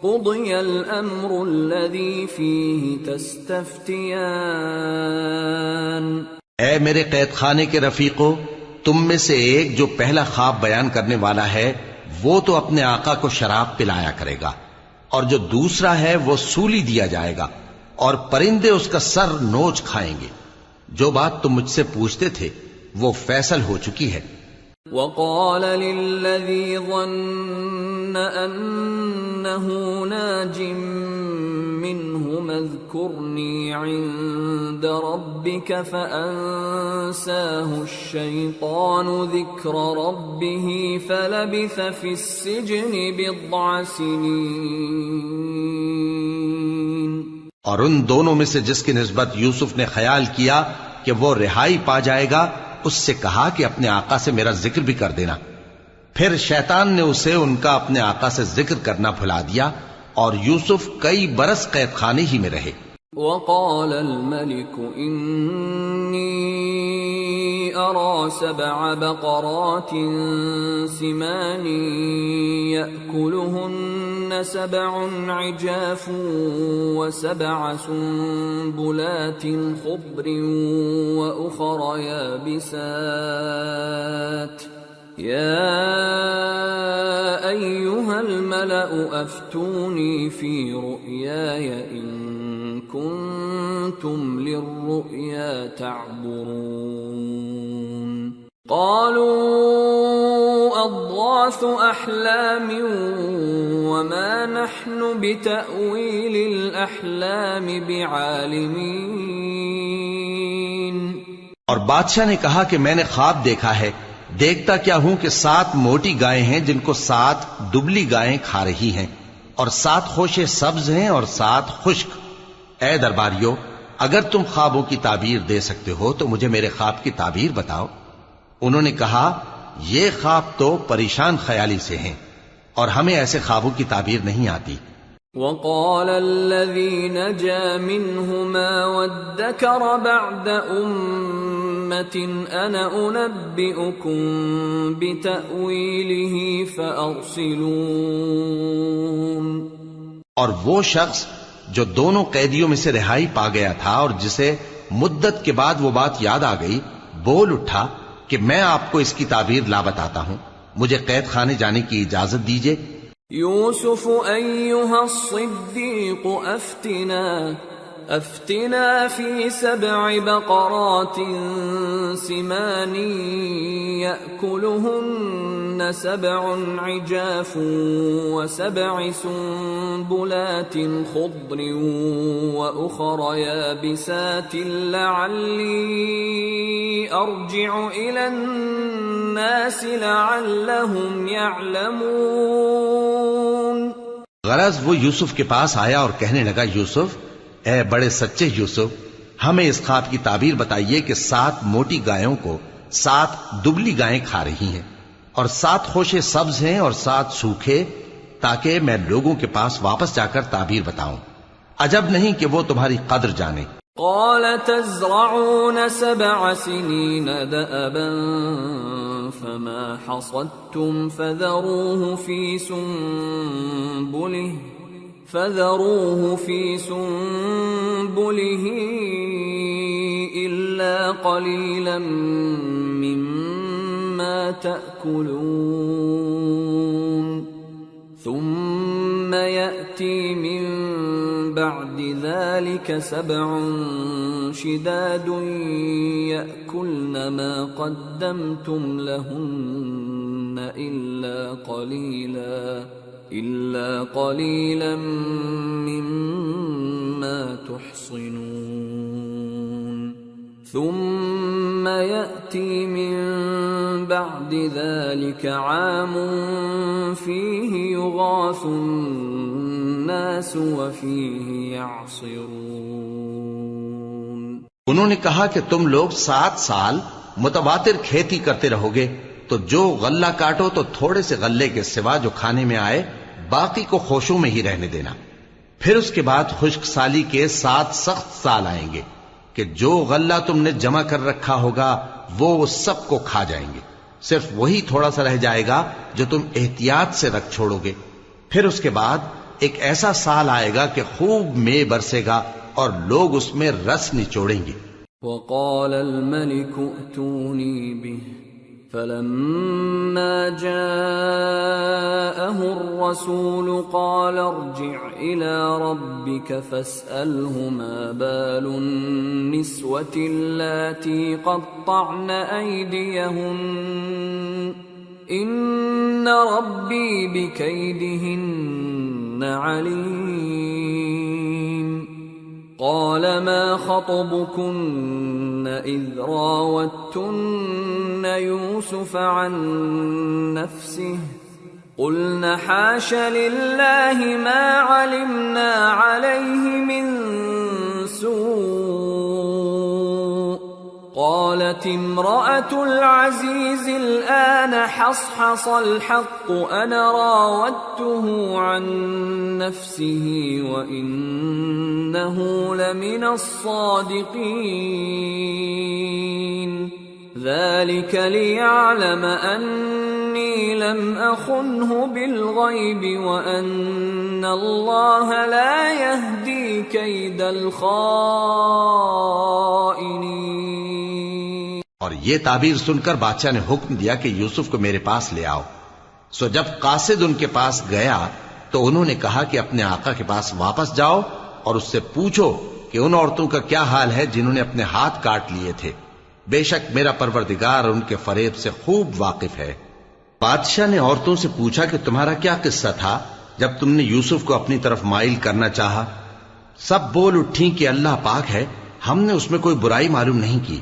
قضي الأمر الذي فيه تستفتيان۔ اے میرے قید خانے کے رفیقو، تم میں سے ایک جو پہلا خواب بیان کرنے والا ہے وہ تو اپنے آقا کو شراب پلایا کرے گا، اور جو دوسرا ہے وہ سولی دیا جائے گا، اور پرندے اس کا سر نوچ کھائیں گے۔ جو بات تم مجھ سے پوچھتے تھے وہ فیصل ہو چکی ہے۔ وقال للذي ظن أنه ناج منهما اذكرني عند ربك فأنساه الشيطان ذكر ربه فلبث في السجن بضع سنين۔ اور ان دونوں میں سے جس کی نسبت یوسف نے خیال کیا کہ وہ رہائی پا جائے گا، اس سے کہا کہ اپنے آقا سے میرا ذکر بھی کر دینا۔ پھر شیطان نے اسے ان کا اپنے آقا سے ذکر کرنا بھلا دیا، اور یوسف کئی برس قید خانے ہی میں رہے۔ وقال الملك إني أرى 7 بقرات سمان يأكلهن 7 عجاف و7 سنبلات خضر وأخر يابسات يا أيها الملأ أفتوني في رؤياي إن كنتم للرؤيا تعبرون۔ قالوا أضغاث أحلام وما نحن بتأويل الأحلام بعالمين۔ اور بادشاہ نے کہا کہ میں نے خواب دیکھا ہے، دیکھتا کیا ہوں کہ 7 موٹی گائیں ہیں جن کو 7 دبلی گائیں کھا رہی ہیں، اور 7 خوشے سبز ہیں اور 7 خشک۔ اے درباریو، اگر تم خوابوں کی تعبیر دے سکتے ہو تو مجھے میرے خواب کی تعبیر بتاؤ۔ انہوں نے کہا یہ خواب تو پریشان خیالی سے ہیں، اور ہمیں ایسے خوابوں کی تعبیر نہیں آتی۔ وقال الذي نجا منهما وادكر بعد أمة أنا أنبئكم بتأويله فأرسلون۔ اور وہ شخص جو دونوں قیدیوں میں سے رہائی پا گیا تھا اور جسے مدت کے بعد وہ بات یاد آ گئی، بول اٹھا کہ میں آپ کو اس کی تعبیر لا بتاتا ہوں، مجھے قید خانے جانے کی اجازت دیجیے۔ يوسف أيها الصديق أفتنا في 7 بقرات سمان يأكلهن 7 عجاف و7 سنبلات خضر وأخر يابسات لعلي أرجع إلى الناس لعلهم يعلمون۔ غرض وہ یوسف کے پاس آیا اور کہنے لگا، یوسف، اے بڑے سچے یوسف، ہمیں اس خواب کی تعبیر بتائیے کہ 7 موٹی گایوں کو 7 دبلی گائیں کھا رہی ہیں، اور 7 خوشے سبز ہیں اور 7 سوکھے، تاکہ میں لوگوں کے پاس واپس جا کر تعبیر بتاؤں۔ عجب نہیں کہ وہ تمہاری قدر جانے۔ قال تزرعون 7 سنين دأبا فما حصدتم فذروه في سنبله إلا قليلا مما تأكلون ثم يأتي من بعد ذلك 7 شداد يأكلن ما قدمتم لهن إلا قليلا مما تحصنون ثم يأتي من بعد ذلك عام فيه يغاث الناس وفيه يعصرون۔ انہوں نے کہا کہ تم لوگ 7 سال متواتر کھیتی کرتے رہو گے، تو جو غلہ کاٹو تو تھوڑے سے غلے کے سوا جو کھانے میں آئے باقی کو خوشوں میں ہی رہنے دینا. پھر اس کے بعد خشک سالی کے 7 سخت سال آئیں گے کہ جو غلہ تم نے جمع کر رکھا ہوگا وہ سب کو کھا جائیں گے. صرف وہی تھوڑا سا رہ جائے گا جو تم احتیاط سے رکھ چھوڑو گے. پھر اس کے بعد ایک ایسا سال آئے گا کہ خوب مے برسے گا اور لوگ اس میں رس نچوڑیں گے. وقال الملك ائتوني به فلما جاءه الرسول قال ارجع إلى ربك فاسأله ما بال النسوة اللاتي قطعن أيديهن إن ربي بكيدهن عليم. قال ما خطبكن إذ راوتن يوسف عن نفسه قلن حاش لله ما علمنا عليه من سوء. قالت امرأة العزيز الآن حصحص الحق أنا راودته عن نفسه وإنه لمن الصادقين. ذلك ليعلم أني لم أخنه بالغيب وأن الله لا يهدي كيد الخائنين. اور یہ تعبیر سن کر بادشاہ نے حکم دیا کہ یوسف کو میرے پاس لے آؤ. سو جب قاصد ان کے پاس گیا تو انہوں نے کہا کہ اپنے آقا کے پاس واپس جاؤ اور اس سے پوچھو کہ ان عورتوں کا کیا حال ہے جنہوں نے اپنے ہاتھ کاٹ لیے تھے. بے شک میرا پروردگار ان کے فریب سے خوب واقف ہے. بادشاہ نے عورتوں سے پوچھا کہ تمہارا کیا قصہ تھا جب تم نے یوسف کو اپنی طرف مائل کرنا چاہا؟ سب بول اٹھیں کہ اللہ پاک ہے، ہم نے اس میں کوئی برائی معلوم نہیں کی.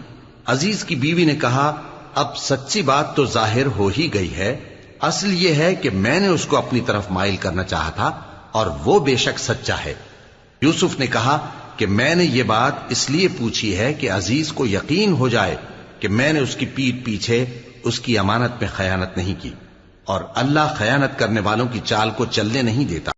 عزیز کی بیوی نے کہا اب سچی بات تو ظاہر ہو ہی گئی ہے. اصل یہ ہے کہ میں نے اس کو اپنی طرف مائل کرنا چاہا تھا اور وہ بے شک سچا ہے. یوسف نے کہا کہ میں نے یہ بات اس لیے پوچھی ہے کہ عزیز کو یقین ہو جائے کہ میں نے اس کی پیٹھ پیچھے اس کی امانت میں خیانت نہیں کی، اور اللہ خیانت کرنے والوں کی چال کو چلنے نہیں دیتا.